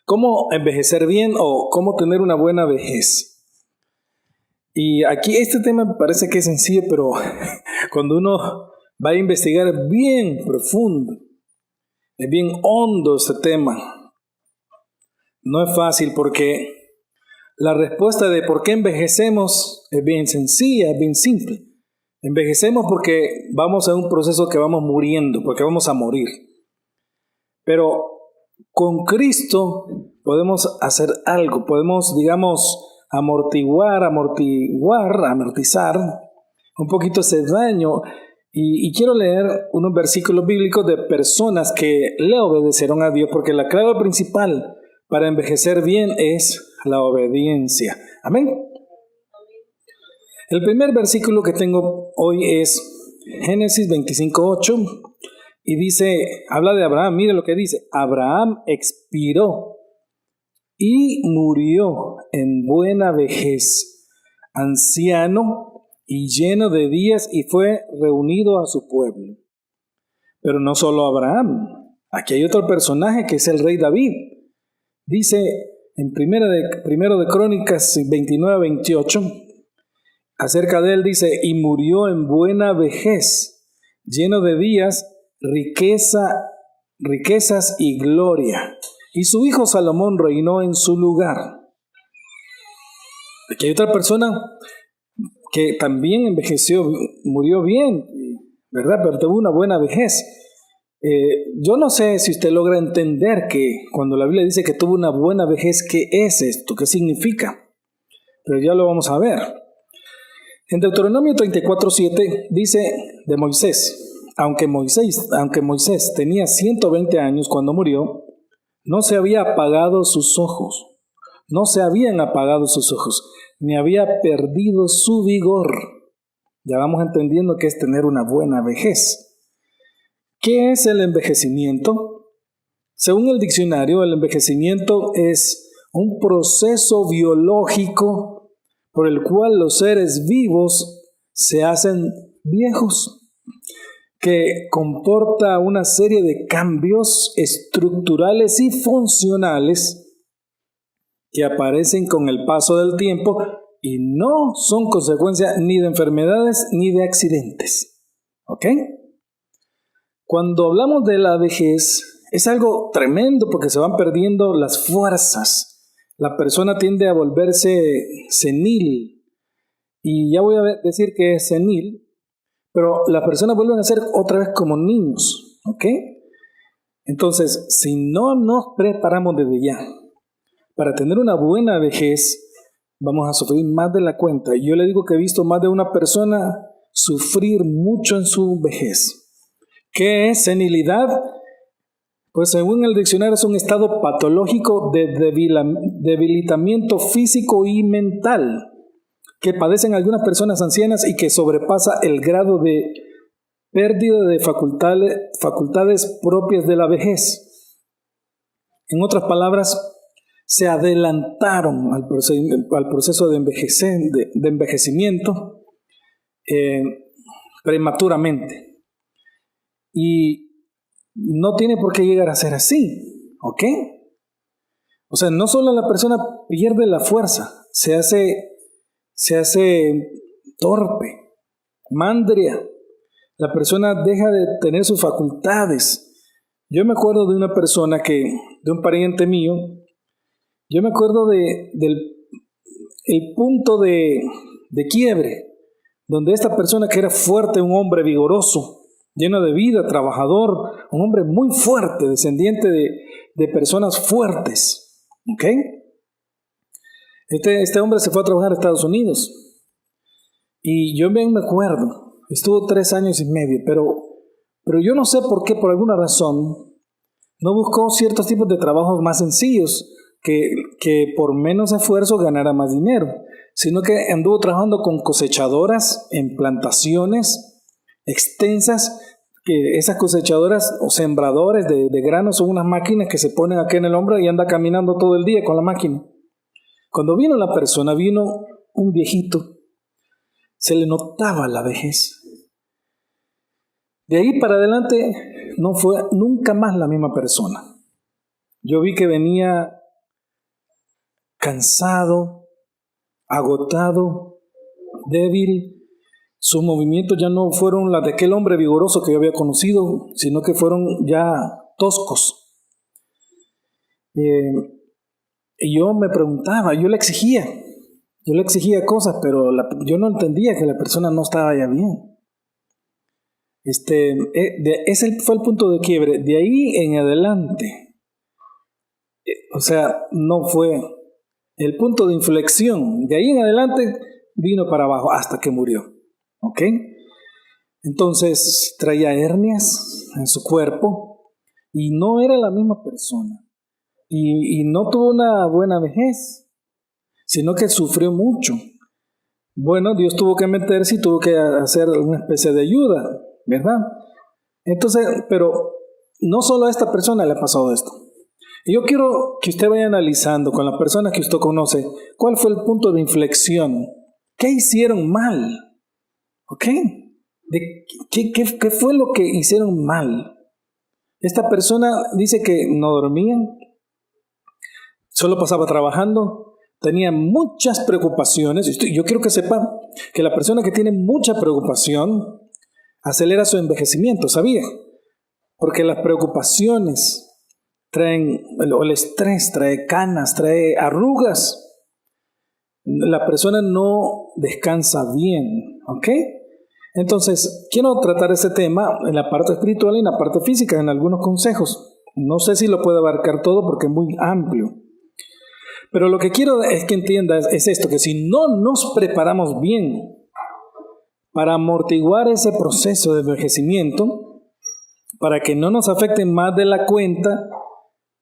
¿Cómo envejecer bien o cómo tener una buena vejez? Y aquí este tema me parece que es sencillo, pero cuando uno va a investigar bien profundo, es bien hondo este tema, no es fácil porque la respuesta de por qué envejecemos es bien sencilla, es bien simple. Envejecemos porque vamos a un proceso que vamos muriendo, porque vamos a morir. Pero con Cristo podemos hacer algo, podemos, amortizar un poquito ese daño. Y quiero leer unos versículos bíblicos de personas que le obedecieron a Dios, porque la clave principal para envejecer bien es la obediencia. Amén. El primer versículo que tengo hoy es Génesis 25:8 y dice, habla de Abraham, mire lo que dice: Abraham expiró y murió en buena vejez, anciano y lleno de días, y fue reunido a su pueblo. Pero no solo Abraham, aquí hay otro personaje que es el rey David. Dice en primero de Crónicas 29:28, acerca de él dice: y murió en buena vejez, lleno de días, riquezas y gloria. Y su hijo Salomón reinó en su lugar. Aquí hay otra persona que también envejeció, murió bien, ¿verdad? Pero tuvo una buena vejez. Yo no sé si usted logra entender que cuando la Biblia dice que tuvo una buena vejez, ¿qué es esto? ¿Qué significa? Pero ya lo vamos a ver. En Deuteronomio 34:7 dice de Moisés: aunque Moisés tenía 120 años cuando murió, no se habían apagado sus ojos, ni había perdido su vigor. Ya vamos entendiendo que es tener una buena vejez. ¿Qué es el envejecimiento? Según el diccionario, el envejecimiento es un proceso biológico por el cual los seres vivos se hacen viejos, que comporta una serie de cambios estructurales y funcionales que aparecen con el paso del tiempo y no son consecuencia ni de enfermedades ni de accidentes. ¿Ok? Cuando hablamos de la vejez, es algo tremendo porque se van perdiendo las fuerzas. La persona tiende a volverse senil. Y ya voy a decir que es senil, pero las personas vuelven a ser otra vez como niños. ¿Ok? Entonces, si no nos preparamos desde ya para tener una buena vejez, vamos a sufrir más de la cuenta. Yo le digo que he visto más de una persona sufrir mucho en su vejez. ¿Qué es senilidad? Pues según el diccionario es un estado patológico de debilitamiento físico y mental que padecen algunas personas ancianas y que sobrepasa el grado de pérdida de facultades propias de la vejez. En otras palabras, se adelantaron al proceso de envejecimiento prematuramente. Y no tiene por qué llegar a ser así, ¿ok? O sea, no solo la persona pierde la fuerza, se hace torpe, mandria. La persona deja de tener sus facultades. Yo me acuerdo de una persona de un pariente mío, yo me acuerdo del punto de quiebre, donde esta persona que era fuerte, un hombre vigoroso, lleno de vida, trabajador, un hombre muy fuerte, descendiente de personas fuertes. ¿Ok? Este hombre se fue a trabajar a Estados Unidos. Y yo bien me acuerdo, estuvo 3 años y medio, pero yo no sé por qué, por alguna razón, no buscó ciertos tipos de trabajos más sencillos, que por menos esfuerzo ganara más dinero, sino que anduvo trabajando con cosechadoras en plantaciones extensas, que esas cosechadoras o sembradores de granos son unas máquinas que se ponen aquí en el hombro y anda caminando todo el día con la máquina. Cuando vino la persona, vino un viejito, se le notaba la vejez. De ahí para adelante no fue nunca más la misma persona. Yo vi que venía cansado, agotado, débil. Sus movimientos ya no fueron las de aquel hombre vigoroso que yo había conocido, sino que fueron ya toscos. Y yo me preguntaba, yo le exigía cosas, pero yo no entendía que la persona no estaba ya bien. Ese fue el punto de quiebre. De ahí en adelante, no fue el punto de inflexión. De ahí en adelante vino para abajo hasta que murió. ¿Ok? Entonces traía hernias en su cuerpo y no era la misma persona. Y no tuvo una buena vejez, sino que sufrió mucho. Bueno, Dios tuvo que meterse y tuvo que hacer una especie de ayuda, ¿verdad? Entonces, pero no solo a esta persona le ha pasado esto. Y yo quiero que usted vaya analizando con la persona que usted conoce, cuál fue el punto de inflexión. ¿Qué hicieron mal? ¿Ok? ¿Qué fue lo que hicieron mal? Esta persona dice que no dormía, solo pasaba trabajando, tenía muchas preocupaciones. Yo quiero que sepa que la persona que tiene mucha preocupación acelera su envejecimiento, ¿sabía? Porque las preocupaciones el estrés trae canas, trae arrugas. La persona no descansa bien, ¿ok? Entonces, quiero tratar ese tema en la parte espiritual y en la parte física, en algunos consejos. No sé si lo puedo abarcar todo porque es muy amplio. Pero lo que quiero es que entiendas es esto, que si no nos preparamos bien para amortiguar ese proceso de envejecimiento, para que no nos afecte más de la cuenta,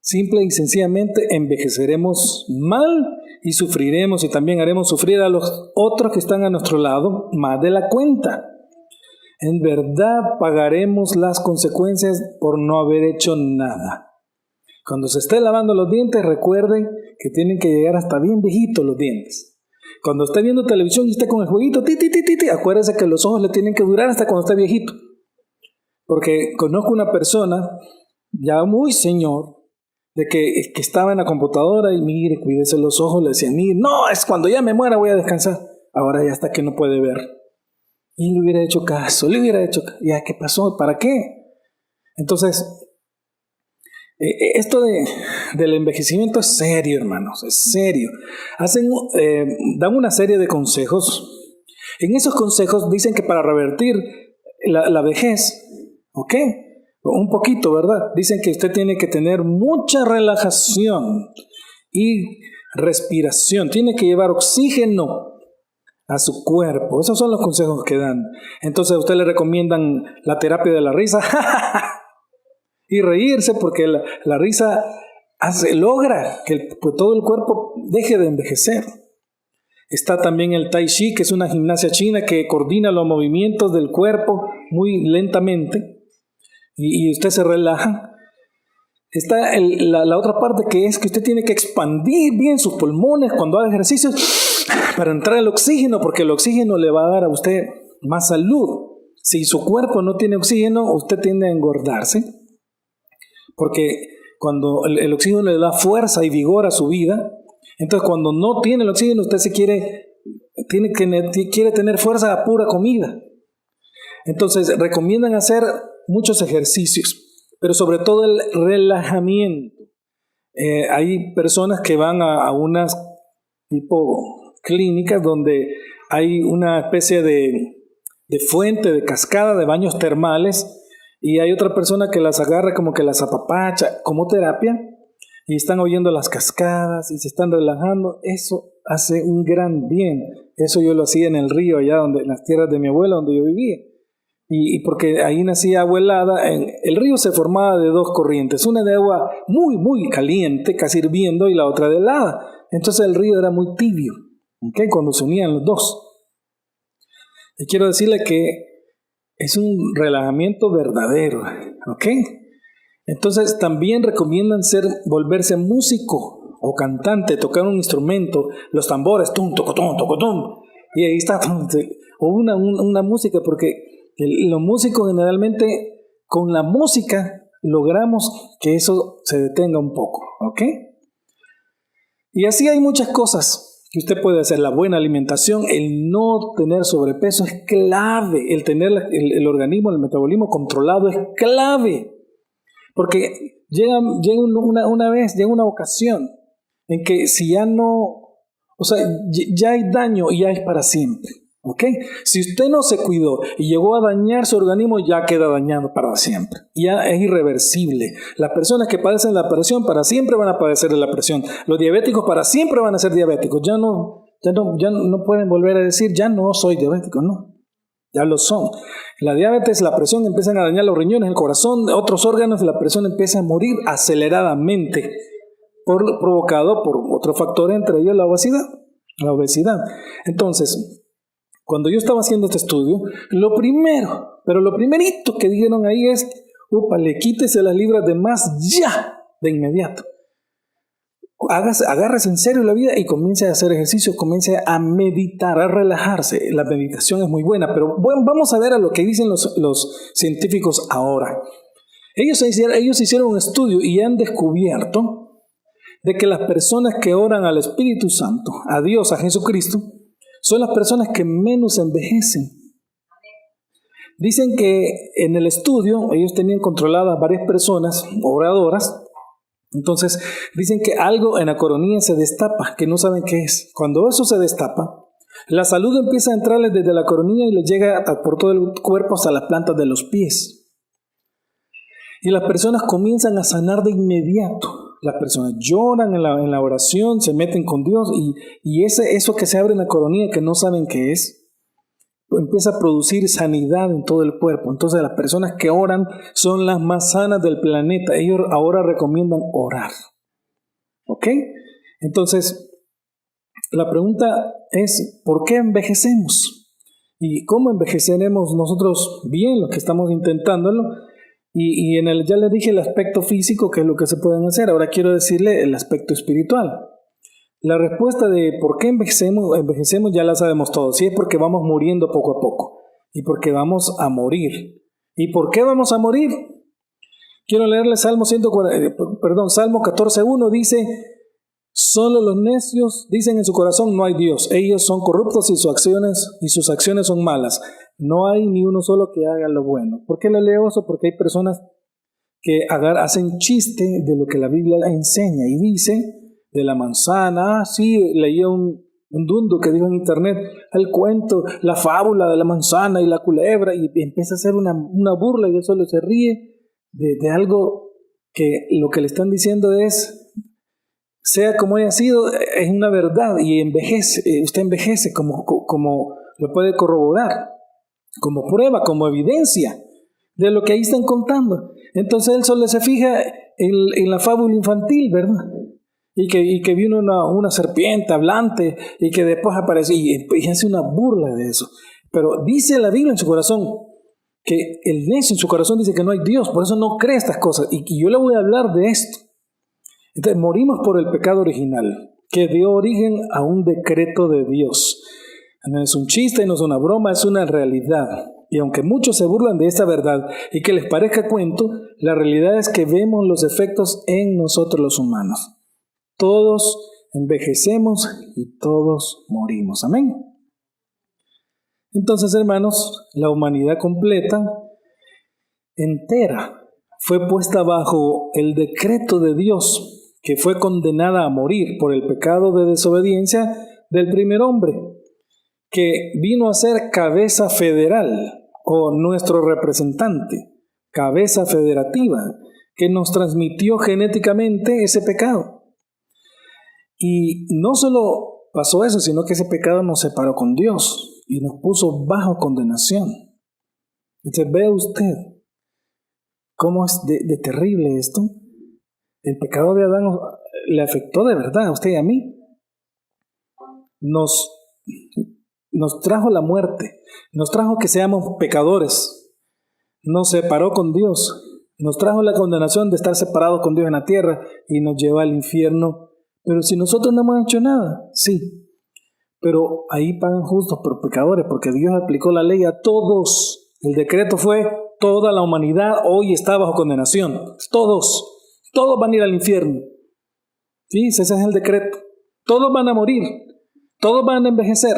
simple y sencillamente envejeceremos mal y sufriremos y también haremos sufrir a los otros que están a nuestro lado más de la cuenta. En verdad pagaremos las consecuencias por no haber hecho nada. Cuando se esté lavando los dientes, recuerden que tienen que llegar hasta bien viejitos los dientes. Cuando esté viendo televisión y esté con el jueguito, acuérdense que los ojos le tienen que durar hasta cuando esté viejito. Porque conozco una persona, ya muy señor, de que estaba en la computadora y mire, cuídese los ojos, le decían, mire, no, es cuando ya me muera voy a descansar. Ahora ya está que no puede ver. Y le hubiera hecho caso, ¿ya qué pasó? ¿Para qué? Entonces, esto del envejecimiento es serio, hermanos, es serio. Dan una serie de consejos. En esos consejos dicen que para revertir la vejez, ¿ok? Un poquito, ¿verdad? Dicen que usted tiene que tener mucha relajación y respiración. Tiene que llevar oxígeno a su cuerpo. Esos son los consejos que dan. Entonces a usted le recomiendan la terapia de la risa y reírse, porque la risa logra que todo el cuerpo deje de envejecer. Está también el Tai Chi, que es una gimnasia china que coordina los movimientos del cuerpo muy lentamente y usted se relaja. Está la otra parte, que es que usted tiene que expandir bien sus pulmones cuando haga ejercicios para entrar el oxígeno, porque el oxígeno le va a dar a usted más salud. Si su cuerpo no tiene oxígeno, usted tiende a engordarse, porque cuando el oxígeno le da fuerza y vigor a su vida, entonces cuando no tiene el oxígeno, usted quiere tener fuerza a pura comida. Entonces recomiendan hacer muchos ejercicios, pero sobre todo el relajamiento. Hay personas que van a unas tipo clínicas donde hay una especie de fuente, de cascada, de baños termales, y hay otra persona que las agarra como que las apapacha como terapia, y están oyendo las cascadas y se están relajando. Eso hace un gran bien. Eso yo lo hacía en el río, allá en las tierras de mi abuela, donde yo vivía. Y porque ahí nacía agua helada, el río se formaba de dos corrientes, una de agua muy, muy caliente, casi hirviendo, y la otra de helada. Entonces el río era muy tibio, ¿okay? Cuando se unían los dos. Y quiero decirle que es un relajamiento verdadero, ¿ok? Entonces también recomiendan volverse músico o cantante, tocar un instrumento, los tambores, tum, tocotón, tocotón, y ahí está, o una música, porque los músicos generalmente con la música logramos que eso se detenga un poco, ¿ok? Y así hay muchas cosas que usted puede hacer. La buena alimentación, el no tener sobrepeso es clave. El tener el organismo, el metabolismo controlado es clave. Porque llega una ocasión en que si ya no, o sea, ya hay daño y ya es para siempre. ¿Ok? Si usted no se cuidó y llegó a dañar su organismo, ya queda dañado para siempre. Ya es irreversible. Las personas que padecen la presión para siempre van a padecer de la presión. Los diabéticos para siempre van a ser diabéticos. Ya no pueden volver a decir, ya no soy diabético, no. Ya lo son. La diabetes, la presión empiezan a dañar los riñones, el corazón, otros órganos, la presión empieza a morir aceleradamente, provocado por otro factor, entre ellos la obesidad. Entonces, cuando yo estaba haciendo este estudio, lo primerito que dijeron ahí es, le quítese las libras de más ya, de inmediato. Agárrese en serio la vida y comience a hacer ejercicio, comience a meditar, a relajarse. La meditación es muy buena, pero bueno, vamos a ver a lo que dicen los científicos ahora. Ellos hicieron un estudio y han descubierto de que las personas que oran al Espíritu Santo, a Dios, a Jesucristo, son las personas que menos envejecen. Dicen que en el estudio ellos tenían controladas varias personas, oradoras. Entonces dicen que algo en la coronilla se destapa, que no saben qué es. Cuando eso se destapa, la salud empieza a entrarles desde la coronilla y les llega por todo el cuerpo hasta las plantas de los pies. Y las personas comienzan a sanar de inmediato. Las personas lloran en la oración, se meten con Dios y eso que se abre en la coronilla que no saben qué es, empieza a producir sanidad en todo el cuerpo. Entonces las personas que oran son las más sanas del planeta. Ellos ahora recomiendan orar. ¿Ok? Entonces, la pregunta es, ¿por qué envejecemos? ¿Y cómo envejeceremos nosotros bien, los que estamos intentándolo? Y ya le dije el aspecto físico, que es lo que se pueden hacer. Ahora quiero decirle el aspecto espiritual. La respuesta de por qué envejecemos ya la sabemos todos. Sí, es porque vamos muriendo poco a poco. Y porque vamos a morir. ¿Y por qué vamos a morir? Quiero leerle Salmo 14:1. Dice, solo los necios dicen en su corazón no hay Dios. Ellos son corruptos y sus acciones son malas. No hay ni uno solo que haga lo bueno. ¿Por qué le leo eso? Porque hay personas que hacen chiste de lo que la Biblia enseña y dice de la manzana. Sí, leía un dundo que dijo en internet el cuento, la fábula de la manzana y la culebra, y empieza a hacer una burla y él solo se ríe de algo que lo que le están diciendo es, sea como haya sido, es una verdad y usted envejece como lo puede corroborar, como prueba, como evidencia de lo que ahí están contando. Entonces él solo se fija en la fábula infantil, ¿verdad? Y que vino una serpiente hablante y que después aparece y hace una burla de eso. Pero dice la Biblia en su corazón que el necio en su corazón dice que no hay Dios, por eso no cree estas cosas. Y yo le voy a hablar de esto. Entonces morimos por el pecado original, que dio origen a un decreto de Dios. No es un chiste, no es una broma, es una realidad. Y aunque muchos se burlan de esta verdad y que les parezca cuento, la realidad es que vemos los efectos en nosotros los humanos. Todos envejecemos y todos morimos. Amén. Entonces, hermanos, la humanidad completa, entera, fue puesta bajo el decreto de Dios, que fue condenada a morir por el pecado de desobediencia del primer hombre, que vino a ser cabeza federal o nuestro representante, cabeza federativa, que nos transmitió genéticamente ese pecado. Y no solo pasó eso, sino que ese pecado nos separó con Dios y nos puso bajo condenación. Entonces vea usted cómo es de terrible esto. El pecado de Adán le afectó de verdad a usted y a mí. Nos trajo la muerte, nos trajo que seamos pecadores, nos separó con Dios, nos trajo la condenación de estar separados con Dios en la tierra y nos llevó al infierno. Pero si nosotros no hemos hecho nada, sí, pero ahí pagan justos por pecadores, porque Dios aplicó la ley a todos. El decreto fue, toda la humanidad hoy está bajo condenación, todos van a ir al infierno. Sí, ese es el decreto. Todos van a morir, todos van a envejecer.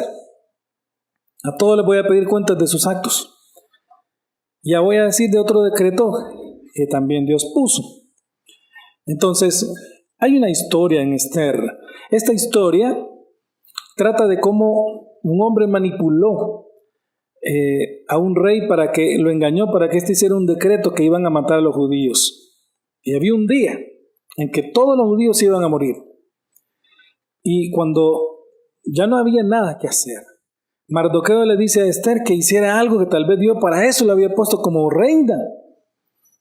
A todos les voy a pedir cuentas de sus actos. Ya voy a decir de otro decreto que también Dios puso. Entonces, hay una historia en Esther. Esta historia trata de cómo un hombre manipuló a un rey para que lo engañó, para que éste hiciera un decreto que iban a matar a los judíos. Y había un día en que todos los judíos iban a morir. Y cuando ya no había nada que hacer, Mardoqueo le dice a Esther que hiciera algo que tal vez Dios para eso la había puesto como reina,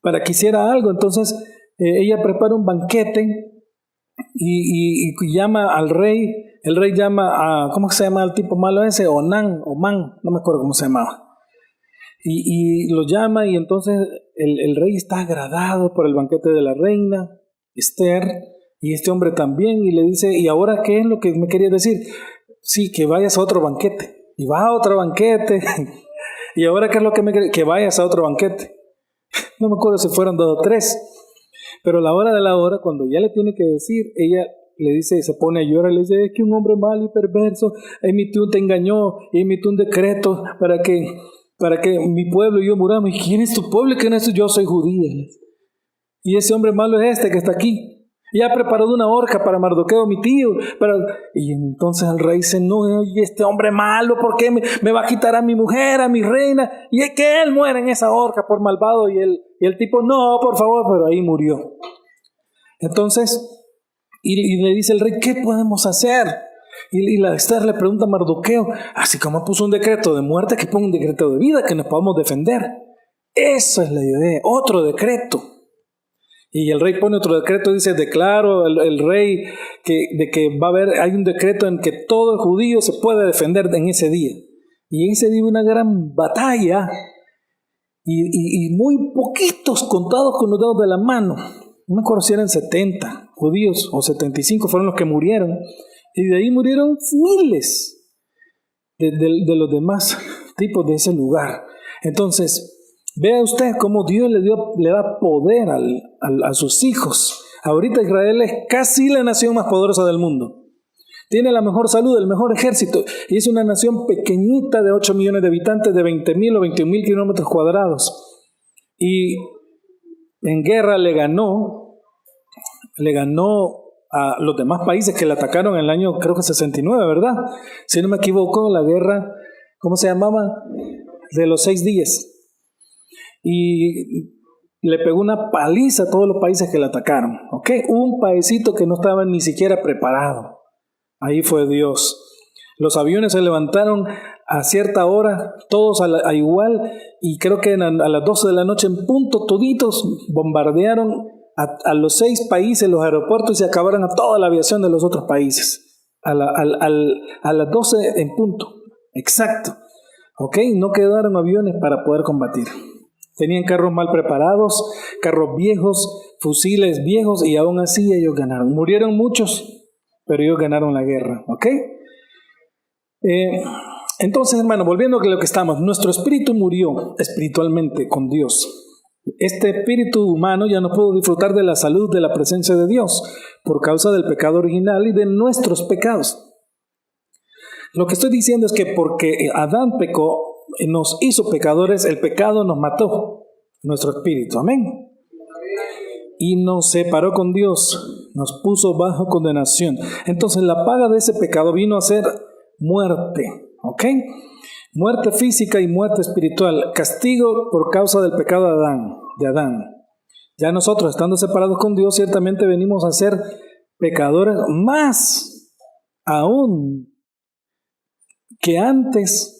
para que hiciera algo. Entonces ella prepara un banquete y llama al rey. El rey llama a, ¿cómo se llama el tipo malo ese? Oman, no me acuerdo cómo se llamaba. Y lo llama, y entonces el rey está agradado por el banquete de la reina, Esther, y este hombre también, y le dice, ¿y ahora qué es lo que me quería decir? Sí, que vayas a otro banquete. Y va a otro banquete. ¿Y ahora qué es lo que me quería? Que vayas a otro banquete. No me acuerdo si fueron 2 o 3. Pero a la hora de la hora, cuando ya le tiene que decir, ella le dice, se pone a llorar, le dice, es que un hombre malo y perverso te engañó y emitió un decreto para que mi pueblo y yo muramos. ¿Y quién es tu pueblo? ¿Quién es? Yo soy judía. Y ese hombre malo es este que está aquí. Y ha preparado una horca para Mardoqueo, mi tío. Y entonces el rey dice, no, y este hombre malo, ¿por qué me va a quitar a mi mujer, a mi reina? Y es que él muera en esa horca por malvado. Y el tipo, no, por favor, pero ahí murió. Entonces, y le dice el rey, ¿qué podemos hacer? Y la Esther le pregunta a Mardoqueo, así como puso un decreto de muerte, que ponga un decreto de vida, que nos podamos defender. Esa es la idea, otro decreto. Y el rey pone otro decreto, dice, declaro el rey de que hay un decreto en que todo judío se puede defender en ese día. Y en ese día una gran batalla, y muy poquitos contados con los dedos de la mano. No me acuerdo si eran 70 judíos o 75 fueron los que murieron. Y de ahí murieron miles de los demás tipos de ese lugar. Entonces, vea usted cómo Dios le da poder a sus hijos. Ahorita Israel es casi la nación más poderosa del mundo. Tiene la mejor salud, el mejor ejército. Y es una nación pequeñita de 8 millones de habitantes, de 20,000 o 21,000 kilómetros cuadrados. Y en guerra le ganó a los demás países que le atacaron en el año, creo que 69, ¿verdad? Si no me equivoco, la guerra, ¿cómo se llamaba? De los 6 días. Y le pegó una paliza a todos los países que le atacaron, ¿ok? Un paísito que no estaba ni siquiera preparado. Ahí fue Dios. Los aviones se levantaron a cierta hora, todos a igual, y creo que a las 12 de la noche en punto, toditos bombardearon a los 6 países, los aeropuertos, y acabaron a toda la aviación de los otros países. A las 12 en punto, exacto. ¿Ok? No quedaron aviones para poder combatir. Tenían carros mal preparados, carros viejos, fusiles viejos, y aún así ellos ganaron. Murieron muchos, pero ellos ganaron la guerra, ¿ok? Entonces, hermano, volviendo a lo que estamos, nuestro espíritu murió espiritualmente con Dios. Este espíritu humano ya no pudo disfrutar de la salud, de la presencia de Dios, por causa del pecado original y de nuestros pecados. Lo que estoy diciendo es que porque Adán pecó, nos hizo pecadores, el pecado nos mató nuestro espíritu, amén. Y nos separó con Dios, nos puso bajo condenación. Entonces la paga de ese pecado vino a ser muerte, ¿ok? Muerte física y muerte espiritual, castigo por causa del pecado de Adán. Ya nosotros, estando separados con Dios, ciertamente venimos a ser pecadores más aún que antes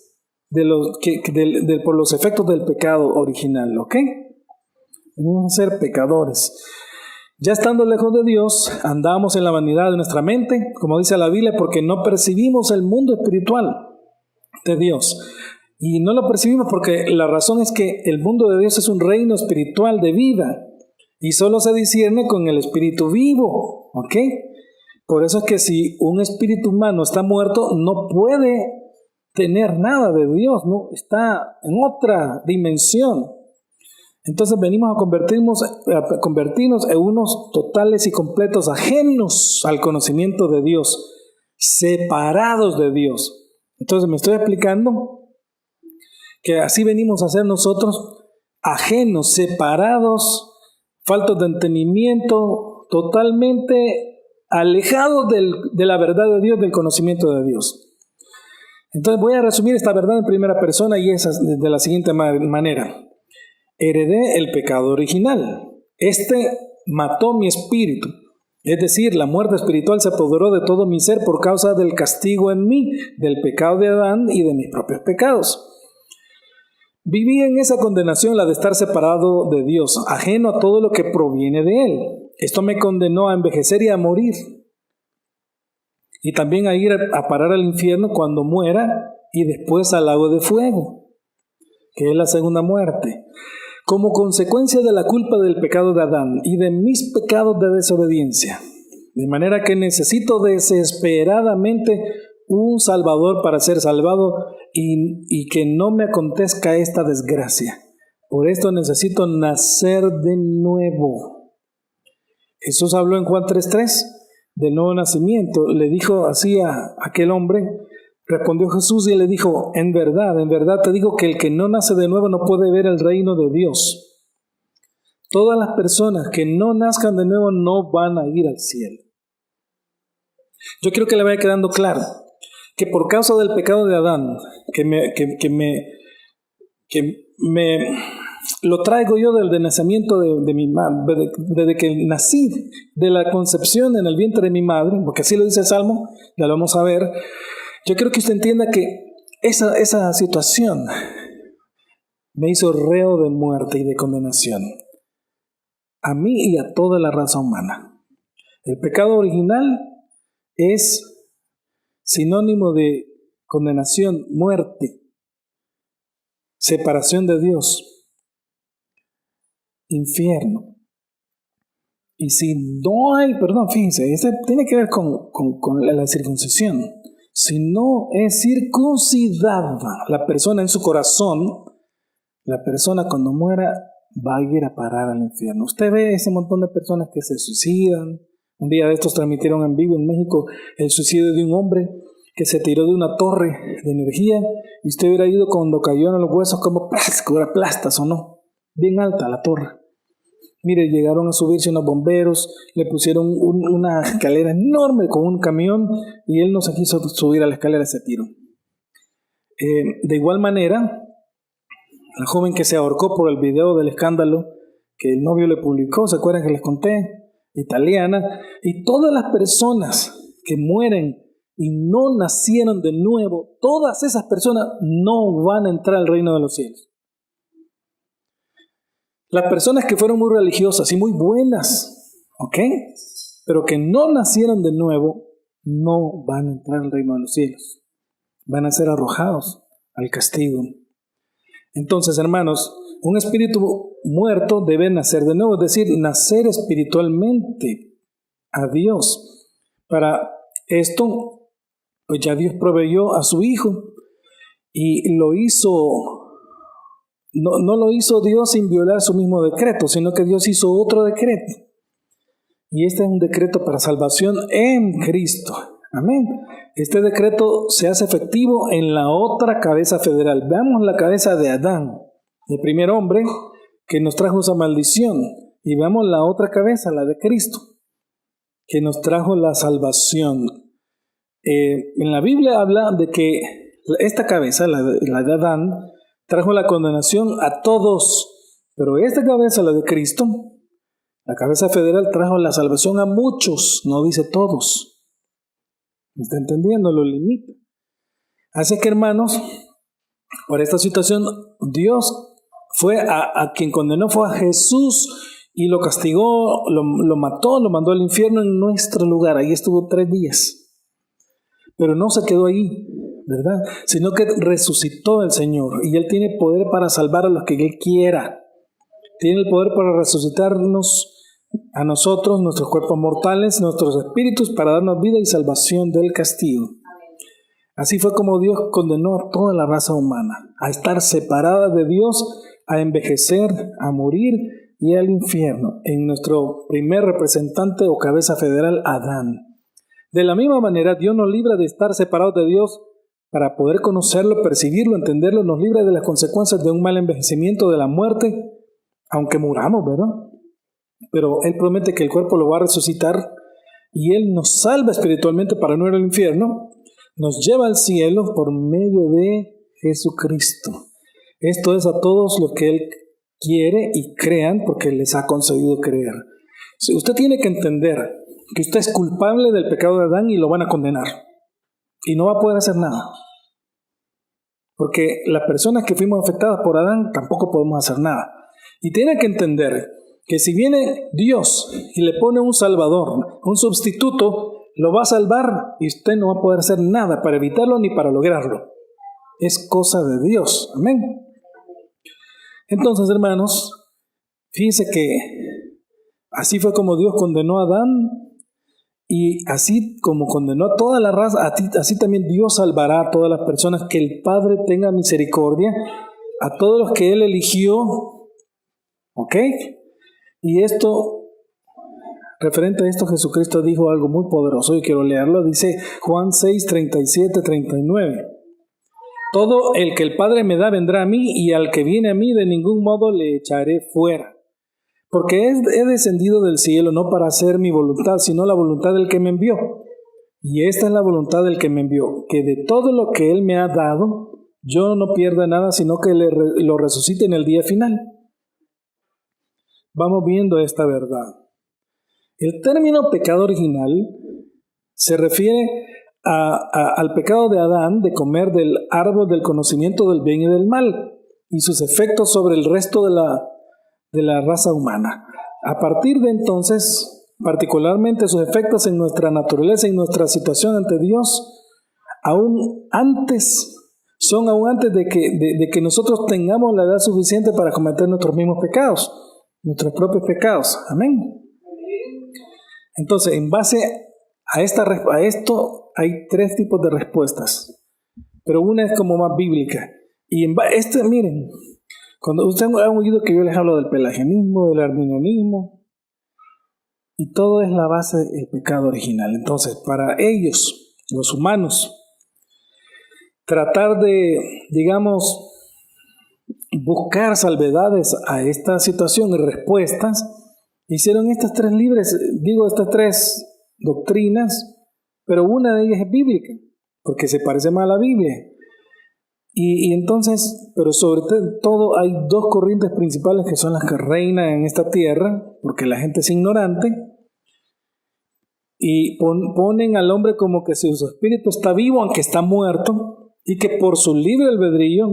por los efectos del pecado original, ¿ok? Venimos a ser pecadores. Ya estando lejos de Dios, andamos en la vanidad de nuestra mente, como dice la Biblia, porque no percibimos el mundo espiritual de Dios. Y no lo percibimos porque la razón es que el mundo de Dios es un reino espiritual de vida y solo se discierne con el espíritu vivo, ¿ok? Por eso es que si un espíritu humano está muerto, no puede tener nada de Dios, no está en otra dimensión. Entonces venimos a convertirnos en unos totales y completos ajenos al conocimiento de Dios. separados de Dios. Entonces me estoy explicando que así venimos a ser nosotros, ajenos, separados, faltos de entendimiento, totalmente alejados de la verdad de Dios, del conocimiento de Dios. Entonces voy a resumir esta verdad en primera persona y es de la siguiente manera. Heredé el pecado original. Este mató mi espíritu. Es decir, la muerte espiritual se apoderó de todo mi ser por causa del castigo en mí, del pecado de Adán y de mis propios pecados. Viví en esa condenación, la de estar separado de Dios, ajeno a todo lo que proviene de Él. Esto me condenó a envejecer y a morir. Y también a ir a parar al infierno cuando muera y después al lago de fuego, que es la segunda muerte. Como consecuencia de la culpa del pecado de Adán y de mis pecados de desobediencia. De manera que necesito desesperadamente un Salvador para ser salvado y que no me acontezca esta desgracia. Por esto necesito nacer de nuevo. Jesús habló en Juan 3:3 del nuevo nacimiento. Le dijo así a aquel hombre. Respondió Jesús y le dijo: en verdad te digo que el que no nace de nuevo no puede ver el reino de Dios. Todas las personas que no nazcan de nuevo no van a ir al cielo. Yo quiero que le vaya quedando claro que por causa del pecado de Adán, que me lo traigo yo del nacimiento de mi madre, desde que nací, de la concepción en el vientre de mi madre, porque así lo dice el Salmo, ya lo vamos a ver. Yo quiero que usted entienda que esa situación me hizo reo de muerte y de condenación, a mí y a toda la raza humana. El pecado original es sinónimo de condenación, muerte, separación de Dios, infierno. Y si no hay, fíjense, tiene que ver con la circuncisión. Si no es circuncidada la persona en su corazón, la persona cuando muera va a ir a parar al infierno. Usted ve ese montón de personas que se suicidan. Un día de estos transmitieron en vivo en México el suicidio de un hombre que se tiró de una torre de energía y usted hubiera ido cuando cayó en los huesos como plastas o no, bien alta la torre. Mire, llegaron a subirse unos bomberos, le pusieron una escalera enorme con un camión y él no se quiso subir a la escalera, se tiró. De igual manera, la joven que se ahorcó por el video del escándalo que el novio le publicó, ¿se acuerdan que les conté? Italiana, y todas las personas que mueren y no nacieron de nuevo, todas esas personas no van a entrar al reino de los cielos. Las personas que fueron muy religiosas y muy buenas, ¿ok? Pero que no nacieron de nuevo, no van a entrar al reino de los cielos. Van a ser arrojados al castigo. Entonces, hermanos, un espíritu muerto debe nacer de nuevo, es decir, nacer espiritualmente a Dios. Para esto, pues ya Dios proveyó a su Hijo y lo hizo. No lo hizo Dios sin violar su mismo decreto, sino que Dios hizo otro decreto. Y este es un decreto para salvación en Cristo. Amén. Este decreto se hace efectivo en la otra cabeza federal. Veamos la cabeza de Adán, el primer hombre que nos trajo esa maldición. Y veamos la otra cabeza, la de Cristo, que nos trajo la salvación. En la Biblia habla de que esta cabeza, la de Adán, trajo la condenación a todos, pero esta cabeza, la de Cristo, la cabeza federal, trajo la salvación a muchos, no dice todos. ¿Me está entendiendo? Lo limita. Así que, hermanos, por esta situación, Dios fue a quien condenó, fue a Jesús y lo castigó, lo mató, lo mandó al infierno en nuestro lugar. Ahí estuvo 3 días. Pero no se quedó ahí, ¿verdad? Sino que resucitó el Señor y Él tiene poder para salvar a los que Él quiera. Tiene el poder para resucitarnos a nosotros, nuestros cuerpos mortales, nuestros espíritus, para darnos vida y salvación del castigo. Así fue como Dios condenó a toda la raza humana, a estar separada de Dios, a envejecer, a morir y al infierno, en nuestro primer representante o cabeza federal, Adán. De la misma manera, Dios nos libra de estar separados de Dios para poder conocerlo, percibirlo, entenderlo. Nos libra de las consecuencias de un mal envejecimiento, de la muerte, aunque muramos, ¿verdad? Pero Él promete que el cuerpo lo va a resucitar y Él nos salva espiritualmente para no ir al infierno. Nos lleva al cielo por medio de Jesucristo. Esto es a todos los que Él quiere y crean porque les ha concedido creer. Si usted tiene que entender que usted es culpable del pecado de Adán y lo van a condenar. Y no va a poder hacer nada. Porque las personas que fuimos afectadas por Adán tampoco podemos hacer nada. Y tiene que entender que si viene Dios y le pone un salvador, un sustituto, lo va a salvar y usted no va a poder hacer nada para evitarlo ni para lograrlo. Es cosa de Dios. Amén. Entonces, hermanos, fíjense que así fue como Dios condenó a Adán y así como condenó a toda la raza, así también Dios salvará a todas las personas, que el Padre tenga misericordia a todos los que Él eligió. ¿Ok? Y esto, referente a esto, Jesucristo dijo algo muy poderoso y quiero leerlo. Dice Juan 6, 37, 39. Todo el que el Padre me da vendrá a mí, y al que viene a mí de ningún modo le echaré fuera. Porque he descendido del cielo no para hacer mi voluntad, sino la voluntad del que me envió. Y esta es la voluntad del que me envió, que de todo lo que Él me ha dado, yo no pierda nada, sino que lo resucite en el día final. Vamos viendo esta verdad. El término pecado original se refiere al pecado de Adán de comer del árbol del conocimiento del bien y del mal y sus efectos sobre el resto de la raza humana. A partir de entonces, particularmente sus efectos en nuestra naturaleza y nuestra situación ante Dios, aún antes de que nosotros tengamos la edad suficiente para cometer nuestros mismos pecados, nuestros propios pecados. Amén. Entonces, en base a esto hay tres tipos de respuestas, pero una es como más bíblica. Y miren, cuando ustedes han oído que yo les hablo del pelagianismo, del arminianismo, y todo es la base del pecado original. Entonces, para ellos, los humanos, tratar de, digamos, buscar salvedades a esta situación y respuestas, hicieron estas tres doctrinas, pero una de ellas es bíblica, porque se parece más a la Biblia. Y entonces, pero sobre todo hay dos corrientes principales que son las que reinan en esta tierra, porque la gente es ignorante, y ponen al hombre como que si su espíritu está vivo aunque está muerto, y que por su libre albedrío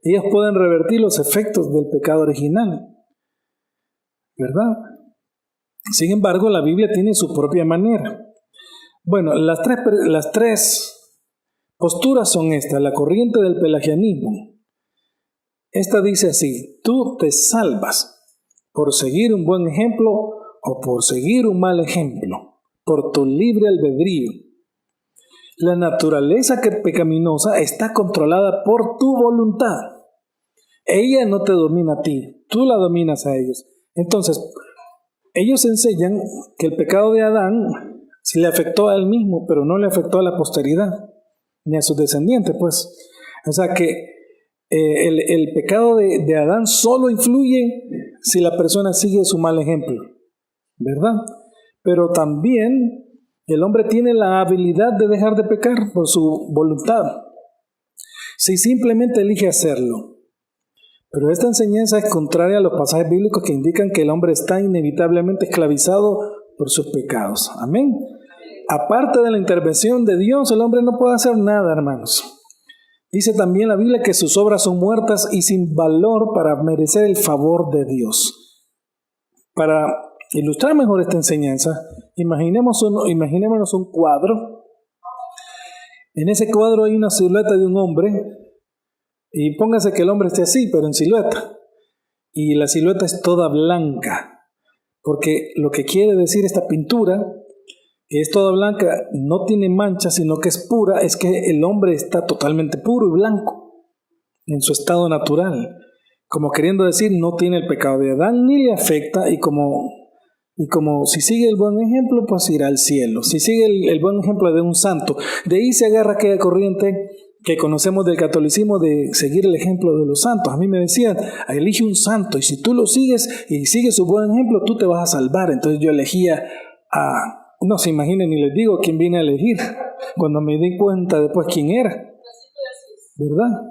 ellos pueden revertir los efectos del pecado original, ¿verdad? Sin embargo, la Biblia tiene su propia manera. Bueno, las tres posturas son estas. La corriente del pelagianismo. Esta dice así: tú te salvas por seguir un buen ejemplo o por seguir un mal ejemplo, por tu libre albedrío. La naturaleza pecaminosa está controlada por tu voluntad. Ella no te domina a ti, tú la dominas a ellos. Entonces, ellos enseñan que el pecado de Adán sí le afectó a él mismo, pero no le afectó a la posteridad, ni a sus descendientes, pues. O sea que el pecado de Adán solo influye si la persona sigue su mal ejemplo, ¿verdad? Pero también el hombre tiene la habilidad de dejar de pecar por su voluntad, si simplemente elige hacerlo. Pero esta enseñanza es contraria a los pasajes bíblicos que indican que el hombre está inevitablemente esclavizado por sus pecados. Amén. Aparte de la intervención de Dios, el hombre no puede hacer nada, hermanos. Dice también la Biblia que sus obras son muertas y sin valor para merecer el favor de Dios. Para ilustrar mejor esta enseñanza, imaginémonos un cuadro. En ese cuadro hay una silueta de un hombre. Y póngase que el hombre esté así, pero en silueta. Y la silueta es toda blanca. Porque lo que quiere decir esta pintura, que es toda blanca, no tiene mancha, sino que es pura, es que el hombre está totalmente puro y blanco en su estado natural. Como queriendo decir, no tiene el pecado de Adán, ni le afecta, y como Y como si sigue el buen ejemplo, pues irá al cielo. Si sigue el buen ejemplo de un santo, de ahí se agarra aquella corriente que conocemos del catolicismo de seguir el ejemplo de los santos. A mí me decían, elige un santo y si tú lo sigues y sigues su buen ejemplo, tú te vas a salvar. Entonces yo elegía no se imaginen ni les digo quién vine a elegir, cuando me di cuenta después quién era, ¿verdad?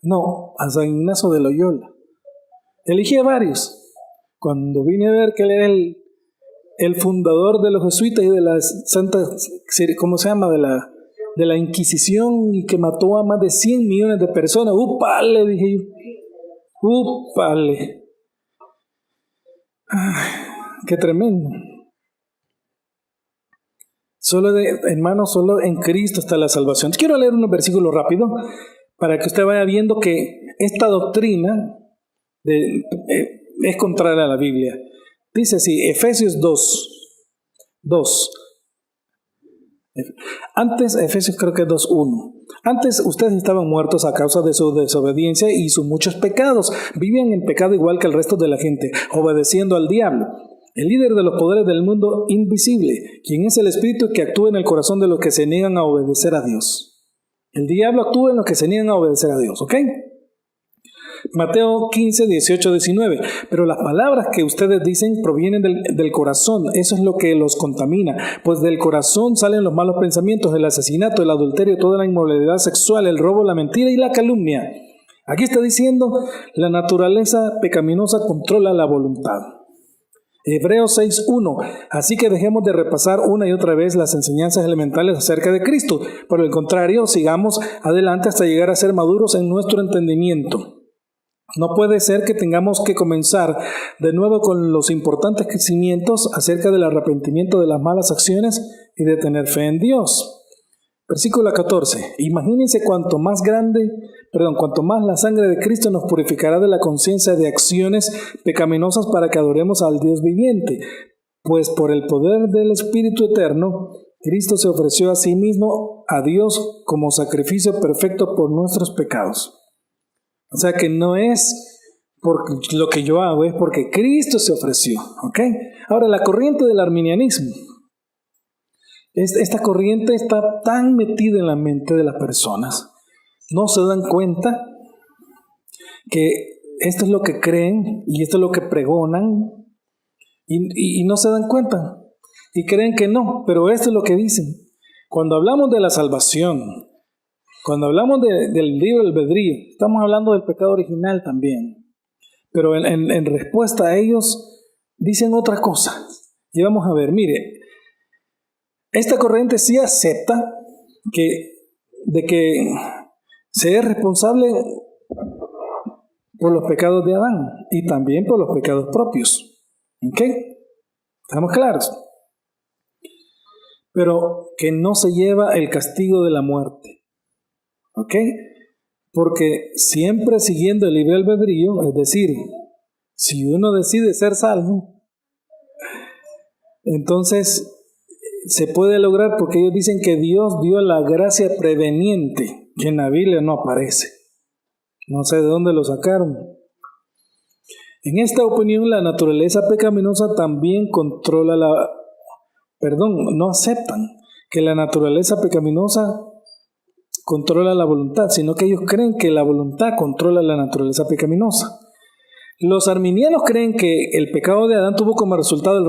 No, a San Ignacio de Loyola. Elegí a varios. Cuando vine a ver que él era el fundador de los jesuitas y de la Santa, ¿cómo se llama? De la Inquisición, y que mató a más de 100 millones de personas. ¡Upale! Dije yo. ¡Upale! ¡Qué tremendo! Hermanos, solo en Cristo está la salvación. Quiero leer unos versículos rápido para que usted vaya viendo que esta doctrina es contraria a la Biblia. Dice así, Efesios 2. Antes, Efesios creo que es 2:1. Antes ustedes estaban muertos a causa de su desobediencia y sus muchos pecados. Vivían en pecado igual que el resto de la gente, obedeciendo al diablo, el líder de los poderes del mundo invisible, quien es el espíritu que actúa en el corazón de los que se niegan a obedecer a Dios. El diablo actúa en los que se niegan a obedecer a Dios, ¿ok? Mateo 15, 18, 19. Pero las palabras que ustedes dicen provienen del corazón. Eso es lo que los contamina. Pues del corazón salen los malos pensamientos, el asesinato, el adulterio, toda la inmoralidad sexual, el robo, la mentira y la calumnia. Aquí está diciendo, la naturaleza pecaminosa controla la voluntad. Hebreos 6:1. Así que dejemos de repasar una y otra vez las enseñanzas elementales acerca de Cristo. Por el contrario, sigamos adelante hasta llegar a ser maduros en nuestro entendimiento. No puede ser que tengamos que comenzar de nuevo con los importantes crecimientos acerca del arrepentimiento de las malas acciones y de tener fe en Dios. Versículo 14. Imagínense cuanto más la sangre de Cristo nos purificará de la conciencia de acciones pecaminosas para que adoremos al Dios viviente. Pues por el poder del Espíritu Eterno, Cristo se ofreció a sí mismo a Dios como sacrificio perfecto por nuestros pecados. O sea que no es por lo que yo hago, es porque Cristo se ofreció, ¿ok? Ahora, la corriente del arminianismo. Esta corriente está tan metida en la mente de las personas. No se dan cuenta que esto es lo que creen y esto es lo que pregonan y no se dan cuenta y creen que no, pero esto es lo que dicen. Cuando hablamos de la salvación, cuando hablamos del libre albedrío, estamos hablando del pecado original también. Pero en respuesta a ellos dicen otra cosa. Y vamos a ver, mire, esta corriente sí acepta de que se es responsable por los pecados de Adán y también por los pecados propios. ¿Ok? ¿Estamos claros? Pero que no se lleva el castigo de la muerte. ¿Ok? Porque siempre siguiendo el libre albedrío, es decir, si uno decide ser salvo, entonces se puede lograr, porque ellos dicen que Dios dio la gracia preveniente, que en la Biblia no aparece. No sé de dónde lo sacaron. En esta opinión, la naturaleza pecaminosa también controla no aceptan que la naturaleza pecaminosa controla la voluntad, sino que ellos creen que la voluntad controla la naturaleza pecaminosa. Los arminianos creen que el pecado de Adán tuvo como resultado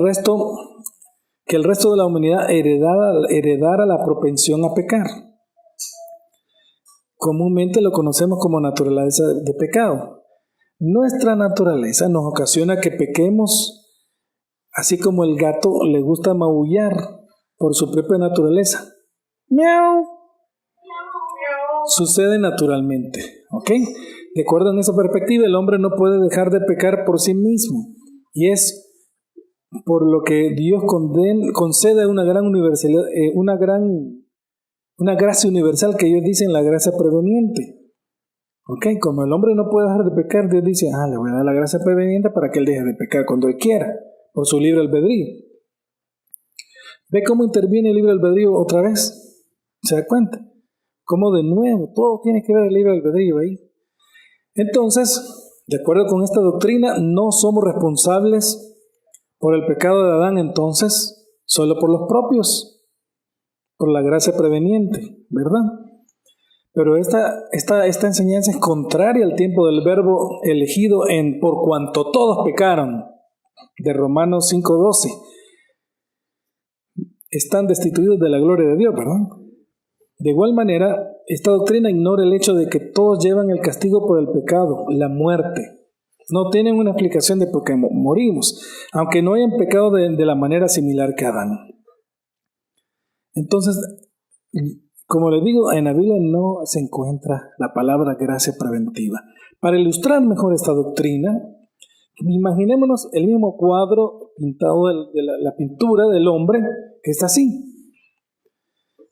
que el resto de la humanidad heredara la propensión a pecar. Comúnmente lo conocemos como naturaleza de pecado. Nuestra naturaleza nos ocasiona que pequemos, así como el gato le gusta maullar por su propia naturaleza. ¡Miau! Sucede naturalmente, ¿ok? De acuerdo en esa perspectiva, el hombre no puede dejar de pecar por sí mismo. Y es por lo que Dios concede una gran universalidad, una gracia universal que ellos dicen la gracia preveniente. ¿Ok? Como el hombre no puede dejar de pecar, Dios dice, le voy a dar la gracia preveniente para que él deje de pecar cuando él quiera, por su libre albedrío. ¿Ve cómo interviene el libre albedrío otra vez? ¿Se da cuenta? Como de nuevo, todo tiene que ver el libre albedrío ahí. Entonces, de acuerdo con esta doctrina, no somos responsables Por el pecado de Adán, entonces, solo por los propios, por la gracia preveniente, ¿verdad? Pero esta enseñanza es contraria al tiempo del verbo elegido en por cuanto todos pecaron, de Romanos 5:12. Están destituidos de la gloria de Dios, ¿verdad? De igual manera, esta doctrina ignora el hecho de que todos llevan el castigo por el pecado, la muerte. No tienen una explicación de por qué morimos, aunque no hayan pecado de la manera similar que Adán. Entonces, como les digo, en la Biblia no se encuentra la palabra gracia preventiva. Para ilustrar mejor esta doctrina, imaginémonos el mismo cuadro pintado de la pintura del hombre que está así.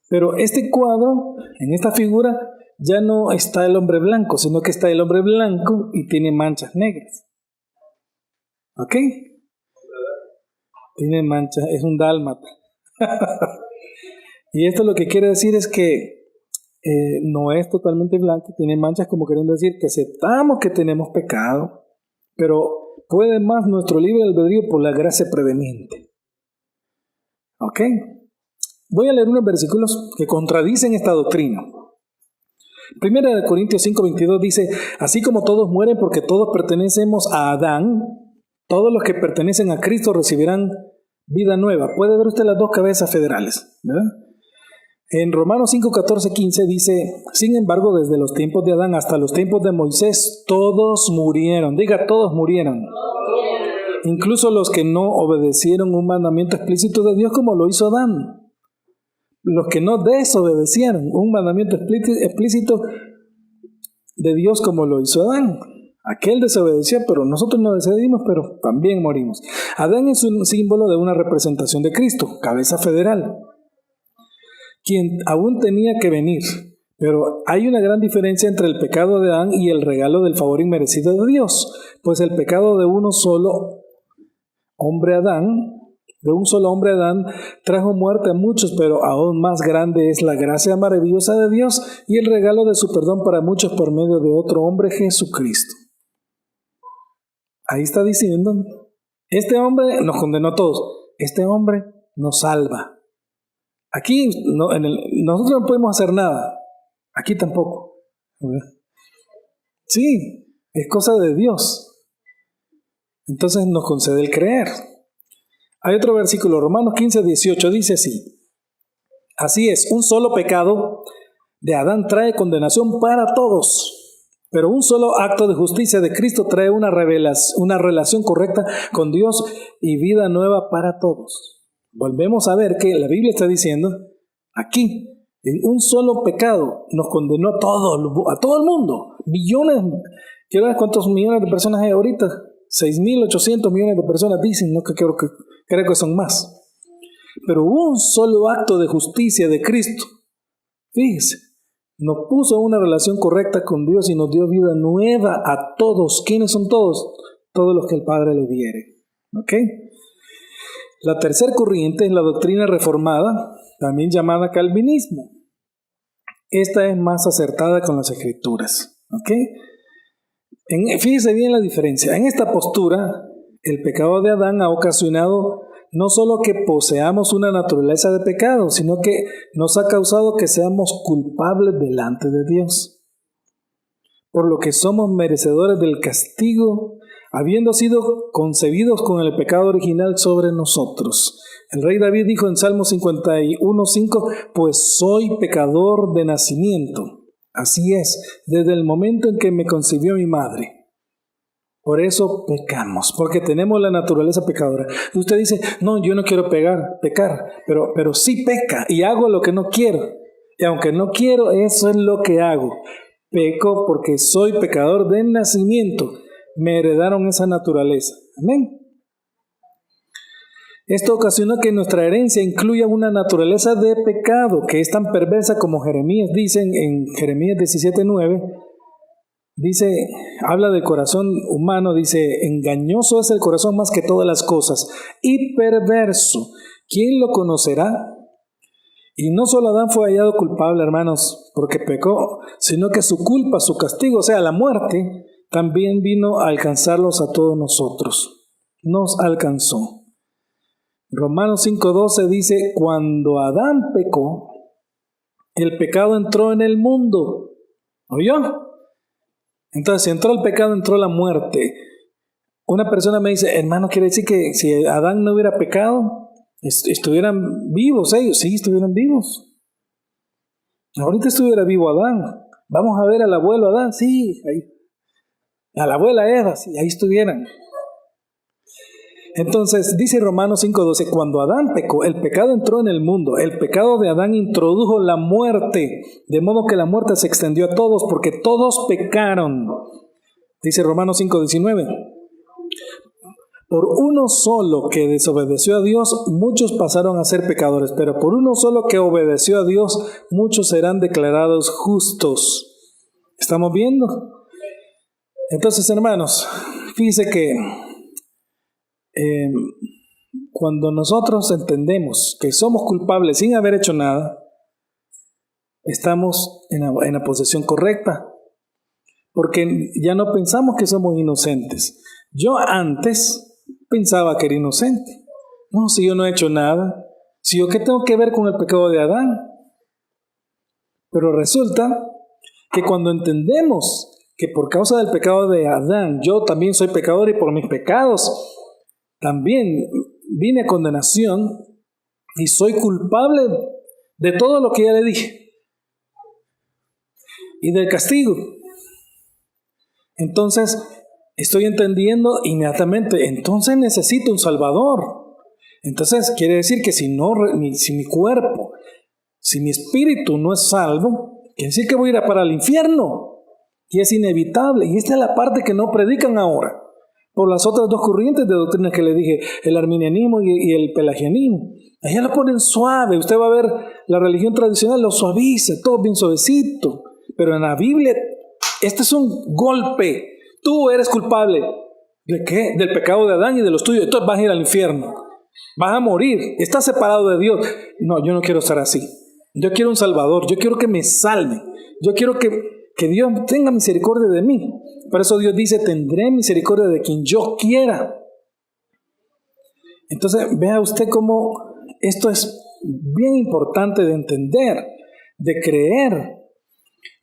Pero este cuadro, en esta figura, ya no está el hombre blanco, sino que está el hombre blanco y tiene manchas negras. ¿Ok? Tiene manchas, es un dálmata. Y esto lo que quiere decir es que no es totalmente blanco, tiene manchas como queriendo decir que aceptamos que tenemos pecado, pero puede más nuestro libre albedrío por la gracia preveniente. ¿Ok? Voy a leer unos versículos que contradicen esta doctrina. Primera de Corintios 5:22 dice, así como todos mueren porque todos pertenecemos a Adán, todos los que pertenecen a Cristo recibirán vida nueva. Puede ver usted las dos cabezas federales, ¿verdad? En Romanos 5:14-15 dice, sin embargo, desde los tiempos de Adán hasta los tiempos de Moisés, todos murieron. Diga, todos murieron. Incluso los que no obedecieron un mandamiento explícito de Dios como lo hizo Adán. Los que no desobedecieron un mandamiento explícito de Dios como lo hizo Adán. Aquel desobedeció, pero nosotros no decidimos, pero también morimos. Adán es un símbolo de una representación de Cristo, cabeza federal, quien aún tenía que venir. Pero hay una gran diferencia entre el pecado de Adán y el regalo del favor inmerecido de Dios, pues el pecado de un solo hombre Adán, trajo muerte a muchos, pero aún más grande es la gracia maravillosa de Dios y el regalo de su perdón para muchos por medio de otro hombre, Jesucristo. Ahí está diciendo, este hombre nos condenó a todos, este hombre nos salva. Aquí nosotros no podemos hacer nada, aquí tampoco. Sí, es cosa de Dios. Entonces nos concede el creer. Hay otro versículo, Romanos 15:18, dice así. Así es, un solo pecado de Adán trae condenación para todos, pero un solo acto de justicia de Cristo trae una relación correcta con Dios y vida nueva para todos. Volvemos a ver que la Biblia está diciendo, aquí, en un solo pecado nos condenó a todo el mundo. Millones, quiero ver cuántos millones de personas hay ahorita. 6.800 millones de personas dicen, no, que creo que son más. Pero un solo acto de justicia de Cristo, fíjese, nos puso una relación correcta con Dios y nos dio vida nueva a todos. ¿Quiénes son todos? Todos los que el Padre le diere. ¿Ok? La tercera corriente es la doctrina reformada, también llamada calvinismo. Esta es más acertada con las Escrituras. ¿Ok? Fíjese bien la diferencia. En esta postura, el pecado de Adán ha ocasionado no solo que poseamos una naturaleza de pecado, sino que nos ha causado que seamos culpables delante de Dios, por lo que somos merecedores del castigo, habiendo sido concebidos con el pecado original sobre nosotros. El rey David dijo en Salmo 51:5, pues soy pecador de nacimiento. Así es, desde el momento en que me concibió mi madre. Por eso pecamos, porque tenemos la naturaleza pecadora. Y usted dice, no, yo no quiero pecar, pero sí peca y hago lo que no quiero. Y aunque no quiero, eso es lo que hago. Peco porque soy pecador de nacimiento. Me heredaron esa naturaleza. Amén. Esto ocasionó que nuestra herencia incluya una naturaleza de pecado que es tan perversa como Jeremías dice en Jeremías 17:9. Dice, habla del corazón humano, dice, engañoso es el corazón más que todas las cosas y perverso. ¿Quién lo conocerá? Y no solo Adán fue hallado culpable, hermanos, porque pecó, sino que su culpa, su castigo, o sea, la muerte, también vino a alcanzarlos a todos nosotros. Nos alcanzó. Romanos 5:12 dice, cuando Adán pecó, el pecado entró en el mundo. ¿Oyó? Entonces, si entró el pecado, entró la muerte. Una persona me dice, hermano, ¿quiere decir que si Adán no hubiera pecado, estuvieran vivos ellos? Sí, estuvieran vivos. Ahorita estuviera vivo Adán. Vamos a ver al abuelo Adán, sí, ahí. A la abuela Eva, sí, ahí estuvieran. Entonces, dice Romanos 5:12, cuando Adán pecó, el pecado entró en el mundo. El pecado de Adán introdujo la muerte, de modo que la muerte se extendió a todos, porque todos pecaron. Dice Romanos 5:19. Por uno solo que desobedeció a Dios, muchos pasaron a ser pecadores, pero por uno solo que obedeció a Dios, muchos serán declarados justos. ¿Estamos viendo? Entonces, hermanos, fíjense que cuando nosotros entendemos que somos culpables sin haber hecho nada, estamos en la posición correcta, porque ya no pensamos que somos inocentes. Yo antes pensaba que era inocente. No, si yo no he hecho nada, si yo qué tengo que ver con el pecado de Adán. Pero resulta que cuando entendemos que por causa del pecado de Adán yo también soy pecador y por mis pecados también vine a condenación y soy culpable de todo lo que ya le dije y del castigo. Entonces estoy entendiendo inmediatamente, entonces necesito un Salvador. Entonces quiere decir que si mi cuerpo, si mi espíritu no es salvo, quiere decir que voy a ir para el infierno. Y es inevitable. Y esta es la parte que no predican ahora. Por las otras dos corrientes de doctrina que le dije, el arminianismo y el pelagianismo. Allá lo ponen suave. Usted va a ver la religión tradicional, lo suaviza, todo bien suavecito. Pero en la Biblia, este es un golpe. Tú eres culpable. ¿De qué? Del pecado de Adán y de los tuyos. Entonces vas a ir al infierno. Vas a morir. Estás separado de Dios. No, yo no quiero estar así. Yo quiero un Salvador. Yo quiero que me salve. Yo quiero que Dios tenga misericordia de mí. Por eso Dios dice, tendré misericordia de quien yo quiera. Entonces, vea usted cómo esto es bien importante de entender, de creer.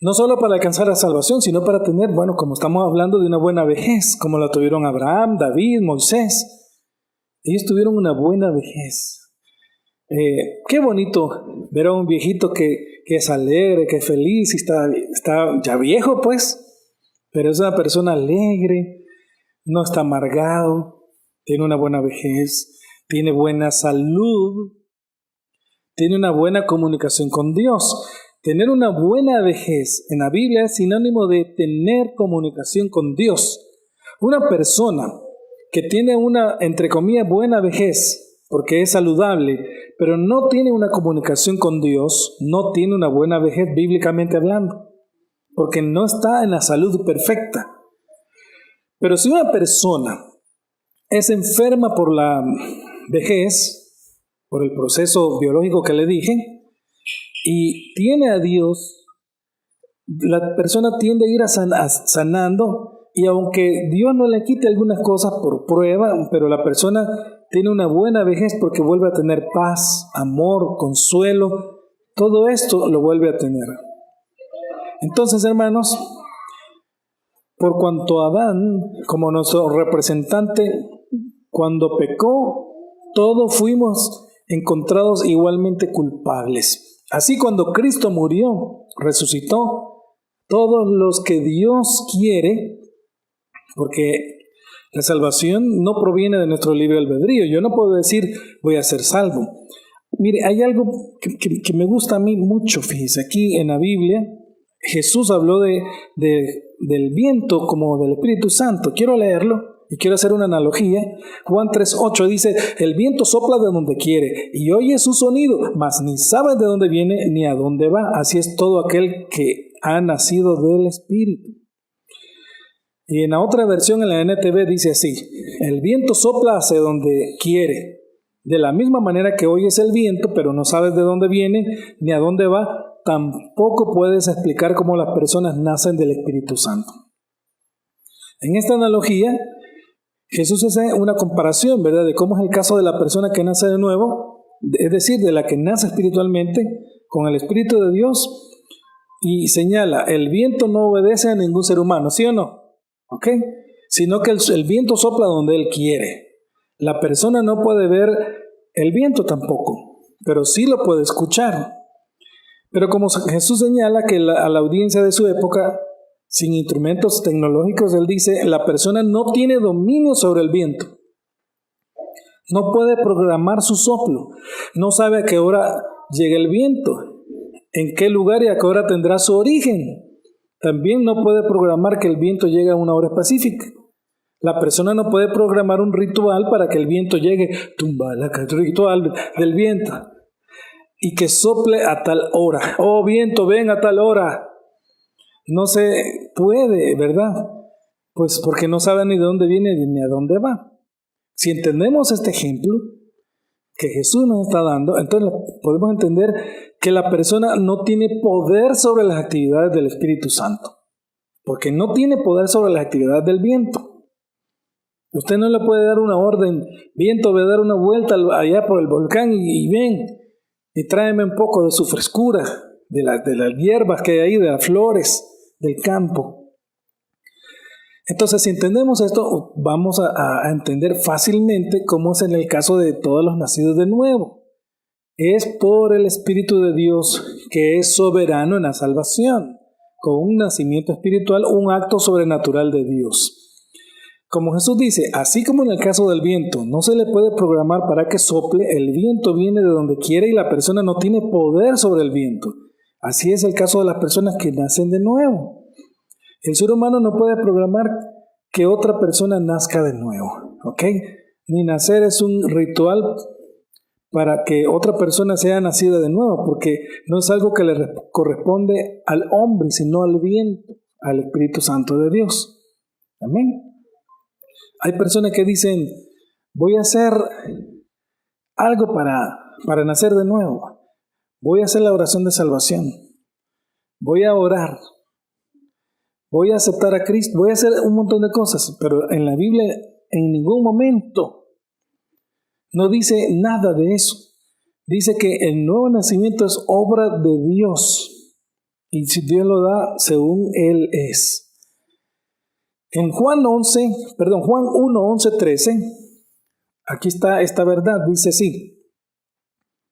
No solo para alcanzar la salvación, sino para tener, bueno, como estamos hablando de una buena vejez, como la tuvieron Abraham, David, Moisés. Ellos tuvieron una buena vejez. Qué bonito ver a un viejito que es alegre, que es feliz, y está ya viejo pues, pero es una persona alegre, no está amargado, tiene una buena vejez, tiene buena salud, tiene una buena comunicación con Dios. Tener una buena vejez en la Biblia es sinónimo de tener comunicación con Dios. Una persona que tiene una, entre comillas, buena vejez, porque es saludable, pero no tiene una comunicación con Dios, no tiene una buena vejez bíblicamente hablando, porque no está en la salud perfecta. Pero si una persona es enferma por la vejez, por el proceso biológico que le dije, y tiene a Dios, la persona tiende a ir sanando, y aunque Dios no le quite algunas cosas por prueba, pero la persona tiene una buena vejez porque vuelve a tener paz, amor, consuelo, todo esto lo vuelve a tener. Entonces, hermanos, por cuanto Adán, como nuestro representante, cuando pecó, todos fuimos encontrados igualmente culpables. Así cuando Cristo murió, resucitó, todos los que Dios quiere, porque la salvación no proviene de nuestro libre albedrío. Yo no puedo decir voy a ser salvo. Mire, hay algo que me gusta a mí mucho, fíjese, aquí en la Biblia, Jesús habló del viento como del Espíritu Santo. Quiero leerlo. Y quiero hacer una analogía. Juan 3:8 dice, el viento sopla de donde quiere y oye su sonido, mas ni sabe de dónde viene ni a dónde va. Así es todo aquel que ha nacido del Espíritu. Y en la otra versión, en la NTV, dice así, el viento sopla hacia donde quiere. De la misma manera que oyes el viento, pero no sabes de dónde viene ni a dónde va, tampoco puedes explicar cómo las personas nacen del Espíritu Santo. En esta analogía, Jesús hace una comparación, ¿verdad?, de cómo es el caso de la persona que nace de nuevo, es decir, de la que nace espiritualmente con el Espíritu de Dios, y señala, el viento no obedece a ningún ser humano, ¿sí o no? ¿Ok? Sino que el viento sopla donde él quiere. La persona no puede ver el viento tampoco, pero sí lo puede escuchar. Pero como Jesús señala que a la audiencia de su época, sin instrumentos tecnológicos, él dice, la persona no tiene dominio sobre el viento. No puede programar su soplo. No sabe a qué hora llega el viento, en qué lugar y a qué hora tendrá su origen. También no puede programar que el viento llegue a una hora específica. La persona no puede programar un ritual para que el viento llegue, ritual del viento, y que sople a tal hora. Oh, viento, ven a tal hora. No se puede, ¿verdad? Pues porque no sabe ni de dónde viene ni a dónde va. Si entendemos este ejemplo que Jesús nos está dando, entonces podemos entender que la persona no tiene poder sobre las actividades del Espíritu Santo, porque no tiene poder sobre las actividades del viento. Usted no le puede dar una orden, viento, ve a dar una vuelta allá por el volcán y ven, y tráeme un poco de su frescura, de las hierbas que hay ahí, de las flores del campo. Entonces, si entendemos esto, vamos a entender fácilmente cómo es en el caso de todos los nacidos de nuevo. Es por el Espíritu de Dios que es soberano en la salvación, con un nacimiento espiritual, un acto sobrenatural de Dios. Como Jesús dice, así como en el caso del viento, no se le puede programar para que sople, el viento viene de donde quiere y la persona no tiene poder sobre el viento. Así es el caso de las personas que nacen de nuevo. El ser humano no puede programar que otra persona nazca de nuevo, ¿ok? Ni nacer es un ritual para que otra persona sea nacida de nuevo, porque no es algo que le corresponde al hombre, sino al viento, al Espíritu Santo de Dios. Amén. Hay personas que dicen, voy a hacer algo para nacer de nuevo. Voy a hacer la oración de salvación. Voy a orar. Voy a aceptar a Cristo. Voy a hacer un montón de cosas. Pero en la Biblia en ningún momento no dice nada de eso. Dice que el nuevo nacimiento es obra de Dios. Y si Dios lo da según Él es. En Juan 1, 11, 13, aquí está esta verdad, dice así.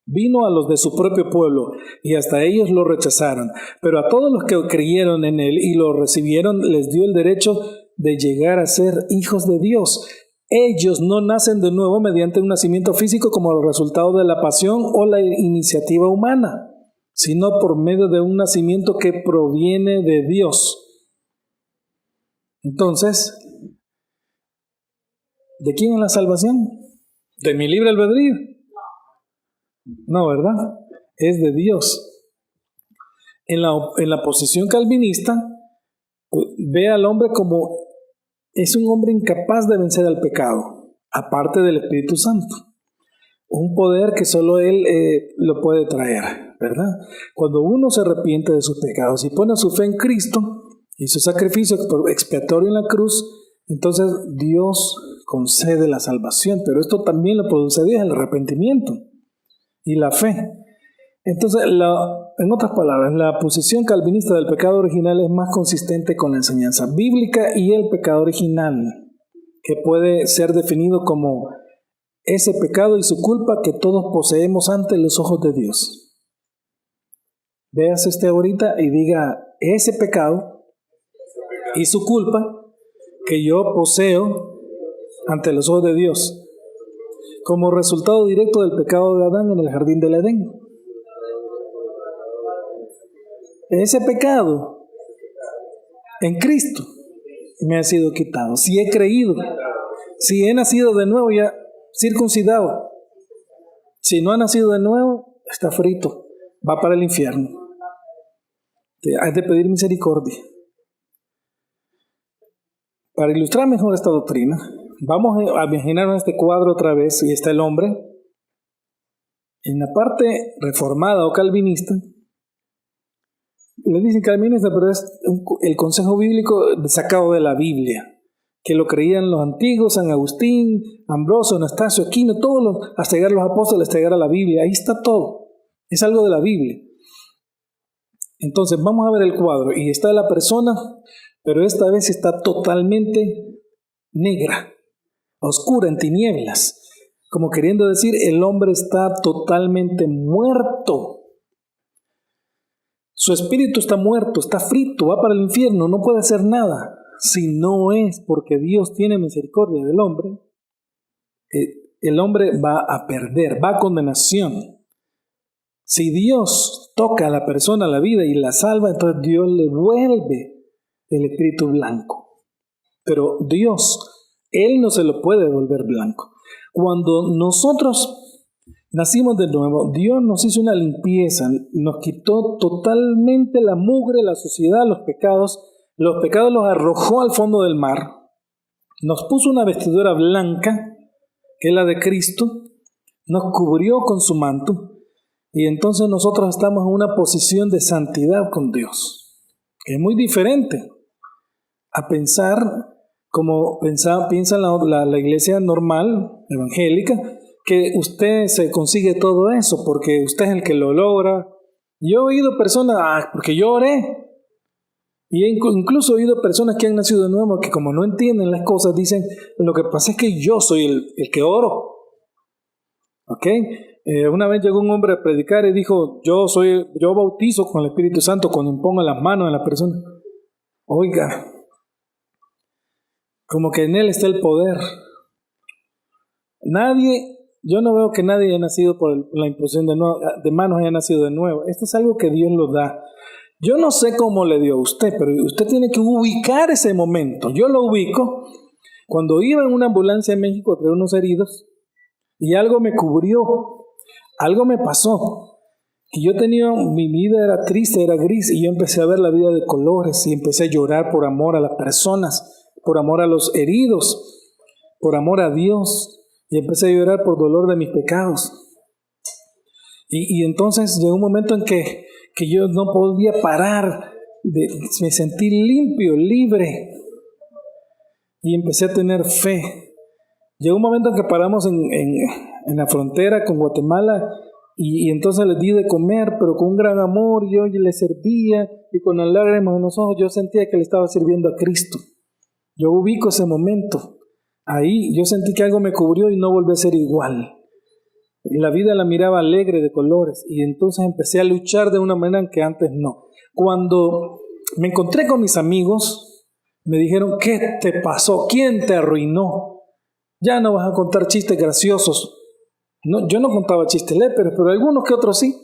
Vino a los de su propio pueblo y hasta ellos lo rechazaron, pero a todos los que creyeron en él y lo recibieron les dio el derecho de llegar a ser hijos de Dios. Ellos no nacen de nuevo mediante un nacimiento físico como el resultado de la pasión o la iniciativa humana, sino por medio de un nacimiento que proviene de Dios. Entonces, ¿de quién es la salvación? ¿De mi libre albedrío? No, ¿verdad? Es de Dios. En la posición calvinista, ve al hombre como es un hombre incapaz de vencer al pecado, aparte del Espíritu Santo. Un poder que solo Él lo puede traer, ¿verdad? Cuando uno se arrepiente de sus pecados y pone su fe en Cristo y su sacrificio expiatorio en la cruz, entonces Dios concede la salvación, pero esto también lo produce Dios, el arrepentimiento y la fe. Entonces, en otras palabras, la posición calvinista del pecado original es más consistente con la enseñanza bíblica y el pecado original, que puede ser definido como ese pecado y su culpa que todos poseemos ante los ojos de Dios. Véase usted ahorita y diga, ese pecado y su culpa que yo poseo ante los ojos de Dios, como resultado directo del pecado de Adán en el jardín del Edén. Ese pecado en Cristo me ha sido quitado. Si he creído, si he nacido de nuevo, ya circuncidado. Si no ha nacido de nuevo, está frito, va para el infierno. Hay de pedir misericordia. Para ilustrar mejor esta doctrina, vamos a imaginarnos este cuadro otra vez, y está el hombre. En la parte reformada o calvinista, le dicen calvinista, pero es el consejo bíblico sacado de la Biblia. que lo creían los antiguos, San Agustín, Ambrosio, Anastasio, Aquino, hasta llegar a los apóstoles, hasta llegar a la Biblia. Ahí está todo. Es algo de la Biblia. Entonces vamos a ver el cuadro y está la persona, pero esta vez está totalmente negra, oscura, en tinieblas. Como queriendo decir, el hombre está totalmente muerto. Su espíritu está muerto, está frito, va para el infierno, no puede hacer nada. Si no es porque Dios tiene misericordia del hombre, el hombre va a perder, va a condenación. Si Dios toca a la persona, a la vida y la salva, entonces Dios le vuelve el espíritu blanco. Pero Dios, Él no se lo puede volver blanco. Cuando nosotros nacimos de nuevo, Dios nos hizo una limpieza, nos quitó totalmente la mugre, la suciedad, los pecados los arrojó al fondo del mar, nos puso una vestidura blanca, que es la de Cristo, nos cubrió con su manto, y entonces nosotros estamos en una posición de santidad con Dios, que es muy diferente a pensar como piensa la iglesia normal, evangélica, que usted se consigue todo eso porque usted es el que lo logra. Yo he oído personas, porque yo oré. Y incluso he oído personas que han nacido de nuevo que como no entienden las cosas, dicen, lo que pasa es que yo soy el que oro. ¿Ok? Una vez llegó un hombre a predicar y dijo, yo bautizo con el Espíritu Santo cuando impongo las manos en la persona. Oiga, como que en él está el poder. Yo no veo que nadie haya nacido por la imposición de manos haya nacido de nuevo. Esto es algo que Dios lo da. Yo no sé cómo le dio a usted, pero usted tiene que ubicar ese momento. Yo lo ubico cuando iba en una ambulancia en México a traer unos heridos y algo me cubrió, algo me pasó. Que yo mi vida era triste, era gris, y yo empecé a ver la vida de colores y empecé a llorar por amor a las personas, por amor a los heridos, por amor a Dios, y empecé a llorar por dolor de mis pecados. Y entonces llegó un momento en que yo no podía parar, me sentí limpio, libre, y empecé a tener fe. Llegó un momento en que paramos en la frontera con Guatemala, y entonces les di de comer, pero con un gran amor. Yo les servía, y con las lágrimas en los ojos yo sentía que le estaba sirviendo a Cristo. Yo ubico ese momento. Ahí yo sentí que algo me cubrió y no volví a ser igual. La vida la miraba alegre, de colores, y entonces empecé a luchar de una manera en que antes no. Cuando me encontré con mis amigos, me dijeron, ¿qué te pasó? ¿Quién te arruinó? Ya no vas a contar chistes graciosos. No, yo no contaba chistes léperos, pero algunos que otros sí.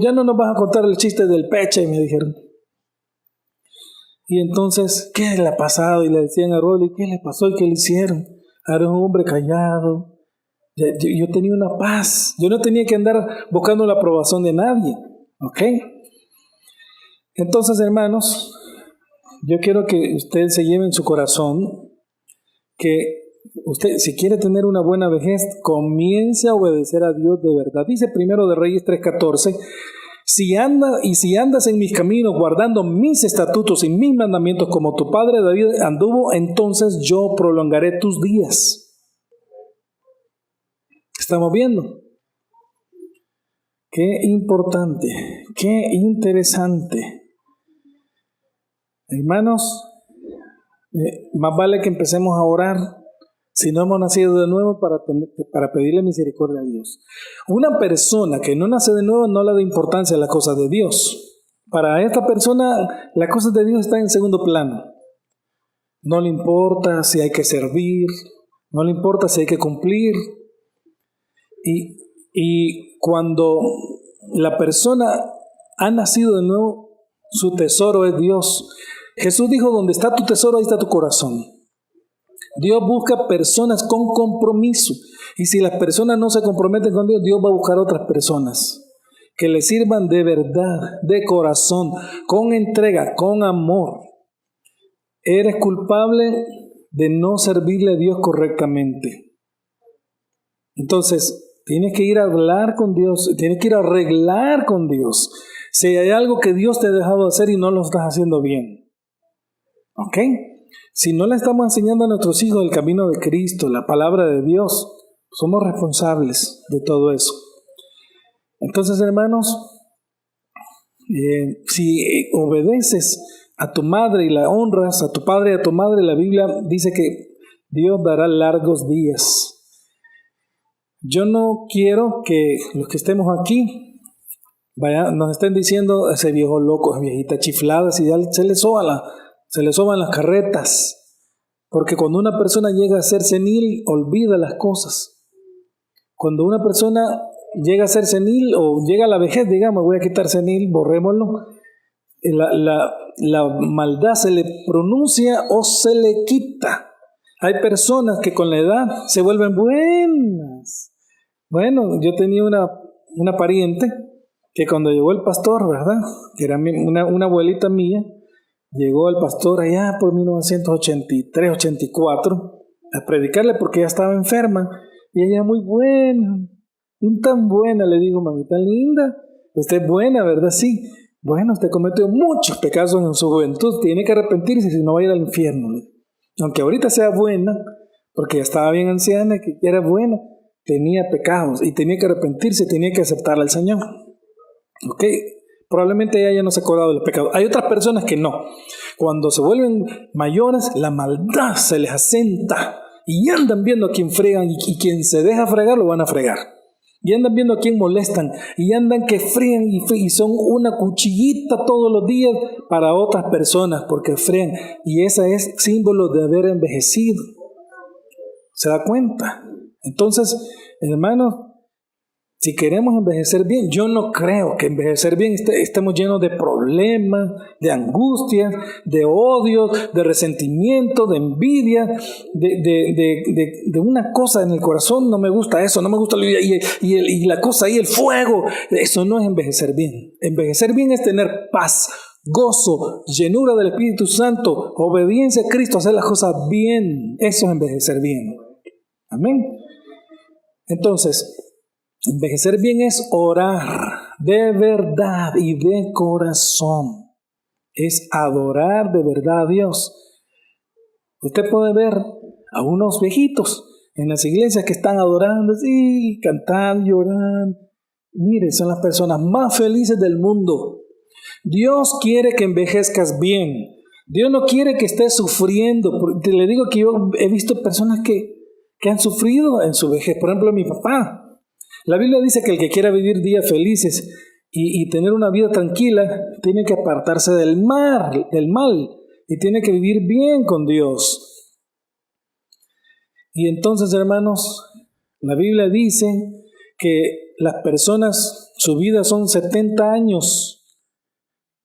Ya no nos vas a contar el chiste del peche, me dijeron. Y entonces, ¿qué le ha pasado? Y le decían a Rolly, ¿qué le pasó y qué le hicieron? Era un hombre callado. Yo tenía una paz. Yo no tenía que andar buscando la aprobación de nadie. ¿Ok? Entonces, hermanos, yo quiero que usted se lleve en su corazón que usted, si quiere tener una buena vejez, comience a obedecer a Dios de verdad. Dice Primero de Reyes 3:14, si andas en mis caminos, guardando mis estatutos y mis mandamientos, como tu padre David anduvo, entonces yo prolongaré tus días. ¿Estamos viendo? Qué importante, qué interesante. Hermanos, más vale que empecemos a orar si no hemos nacido de nuevo para pedirle misericordia a Dios. Una persona que no nace de nuevo no le da importancia a las cosas de Dios. Para esta persona las cosas de Dios están en segundo plano. No le importa si hay que servir, no le importa si hay que cumplir. Y cuando la persona ha nacido de nuevo, su tesoro es Dios. Jesús dijo, donde está tu tesoro, ahí está tu corazón. Dios busca personas con compromiso. Y si las personas no se comprometen con Dios, Dios va a buscar otras personas que le sirvan de verdad, de corazón, con entrega, con amor. Eres culpable de no servirle a Dios correctamente. Entonces, tienes que ir a hablar con Dios, tienes que ir a arreglar con Dios. Si hay algo que Dios te ha dejado hacer y no lo estás haciendo bien. ¿Ok? Si no le estamos enseñando a nuestros hijos el camino de Cristo, la palabra de Dios, somos responsables de todo eso. Entonces, hermanos, si obedeces a tu madre y la honras, a tu padre y a tu madre, la Biblia dice que Dios dará largos días. Yo no quiero que los que estemos aquí nos estén diciendo ese viejo loco, esa viejita chiflada, si ya se le soban las carretas. Porque cuando una persona llega a ser senil, olvida las cosas. Cuando una persona llega a ser senil o llega a la vejez, digamos, voy a quitar senil, borrémoslo, la maldad se le pronuncia o se le quita. Hay personas que con la edad se vuelven buenas. Bueno, yo tenía una pariente que cuando llegó el pastor, ¿verdad? Que era una abuelita mía, llegó el pastor allá por 1983, 84, a predicarle porque ella estaba enferma. Y ella muy buena, tan buena, le digo, mamita linda, usted es buena, ¿verdad? Sí. Bueno, usted cometió muchos pecados en su juventud, tiene que arrepentirse si no va a ir al infierno. Aunque ahorita sea buena, porque ya estaba bien anciana, que era buena, tenía pecados y tenía que arrepentirse, tenía que aceptar al Señor. ¿Ok? Probablemente ella ya no se ha acordado del pecado. Hay otras personas que no. Cuando se vuelven mayores, la maldad se les asenta y andan viendo a quién fregan y quien se deja fregar lo van a fregar. Y andan viendo a quién molestan y andan que fregan y son una cuchillita todos los días para otras personas porque fregan. Y ese es símbolo de haber envejecido. ¿Se da cuenta? Entonces, hermanos, si queremos envejecer bien, yo no creo que envejecer bien estemos llenos de problemas, de angustias, de odios, de resentimiento, de envidia, de una cosa en el corazón. No me gusta eso, no me gusta y la cosa ahí, el fuego. Eso no es envejecer bien. Envejecer bien es tener paz, gozo, llenura del Espíritu Santo, obediencia a Cristo, hacer las cosas bien. Eso es envejecer bien. Amén. Entonces, envejecer bien es orar de verdad y de corazón. Es adorar de verdad a Dios. Usted puede ver a unos viejitos en las iglesias que están adorando, sí, cantando, llorando. Mire, son las personas más felices del mundo. Dios quiere que envejezcas bien. Dios no quiere que estés sufriendo. Le digo que yo he visto personas que han sufrido en su vejez. Por ejemplo, mi papá. La Biblia dice que el que quiera vivir días felices y tener una vida tranquila, tiene que apartarse del mal, y tiene que vivir bien con Dios. Y entonces, hermanos, la Biblia dice que las personas, su vida son 70 años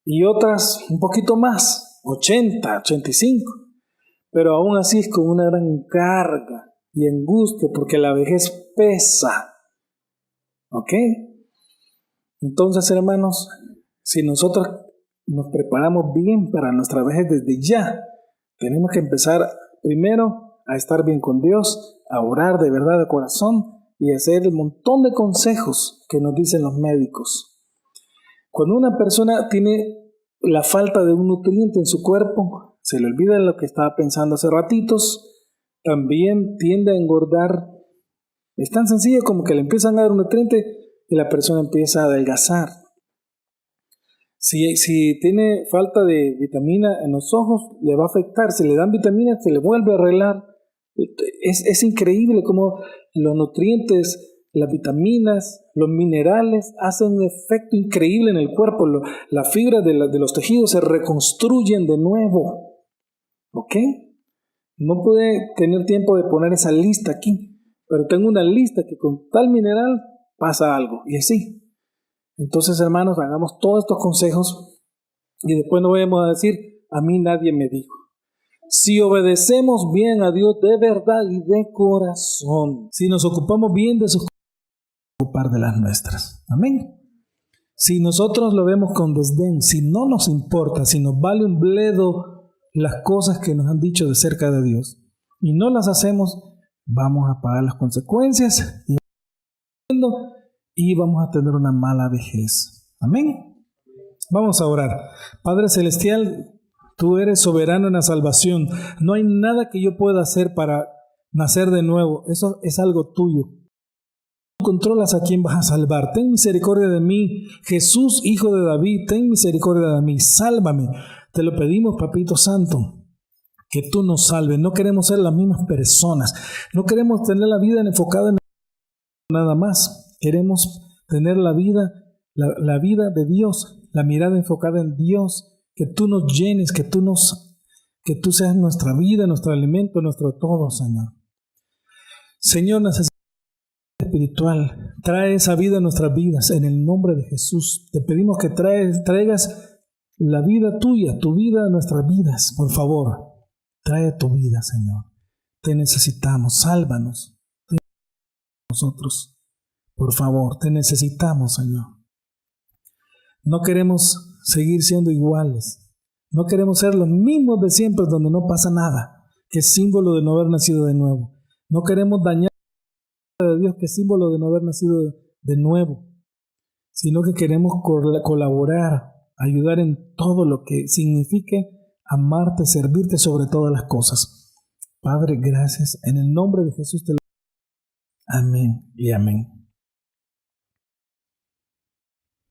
y otras un poquito más, 80, 85, pero aún así es con una gran carga y angustia porque la vejez pesa. ¿Ok? Entonces, hermanos, si nosotros nos preparamos bien para nuestra vejez desde ya, tenemos que empezar primero a estar bien con Dios, a orar de verdad de corazón y hacer el montón de consejos que nos dicen los médicos. Cuando una persona tiene la falta de un nutriente en su cuerpo, se le olvida lo que estaba pensando hace ratitos, también tiende a engordar. Es tan sencillo como que le empiezan a dar un nutriente y la persona empieza a adelgazar. Si tiene falta de vitamina en los ojos, le va a afectar. Si le dan vitamina, se le vuelve a arreglar. Es increíble cómo los nutrientes, las vitaminas, los minerales hacen un efecto increíble en el cuerpo. Las fibras de los tejidos se reconstruyen de nuevo. ¿Ok? No pude tener tiempo de poner esa lista aquí. Pero tengo una lista que con tal mineral pasa algo. Y así. Entonces, hermanos, hagamos todos estos consejos. Y después no vayamos a decir, a mí nadie me dijo. Si obedecemos bien a Dios de verdad y de corazón. Si nos ocupamos bien de sus cosas, ocupar de las nuestras. Amén. Si nosotros lo vemos con desdén, si no nos importa, si nos vale un bledo las cosas que nos han dicho de cerca de Dios y no las hacemos, vamos a pagar las consecuencias y vamos a tener una mala vejez. Amén. Vamos a orar. Padre Celestial, Tú eres soberano en la salvación. No hay nada que yo pueda hacer para nacer de nuevo. Eso es algo tuyo. Tú controlas a quién vas a salvar. Ten misericordia de mí. Jesús, Hijo de David, ten misericordia de mí. Sálvame. Te lo pedimos, Papito Santo, que tú nos salves. No queremos ser las mismas personas. No queremos tener la vida enfocada en nada más. Queremos tener la vida de Dios, la mirada enfocada en Dios. Que tú nos llenes, que tú seas nuestra vida, nuestro alimento, nuestro todo, Señor. Señor, necesitamos espiritual. Trae esa vida a nuestras vidas en el nombre de Jesús. Te pedimos que traigas la vida tuya, tu vida a nuestras vidas. Por favor, trae tu vida, Señor. Te necesitamos. Sálvanos. Nosotros. Por favor, te necesitamos, Señor. No queremos seguir siendo iguales. No queremos ser los mismos de siempre donde no pasa nada, que es símbolo de no haber nacido de nuevo. No queremos dañar a la de Dios, que es símbolo de no haber nacido de nuevo, sino que queremos colaborar, ayudar en todo lo que signifique amarte, servirte sobre todas las cosas. Padre, gracias. En el nombre de Jesús te lo... Amén y amén.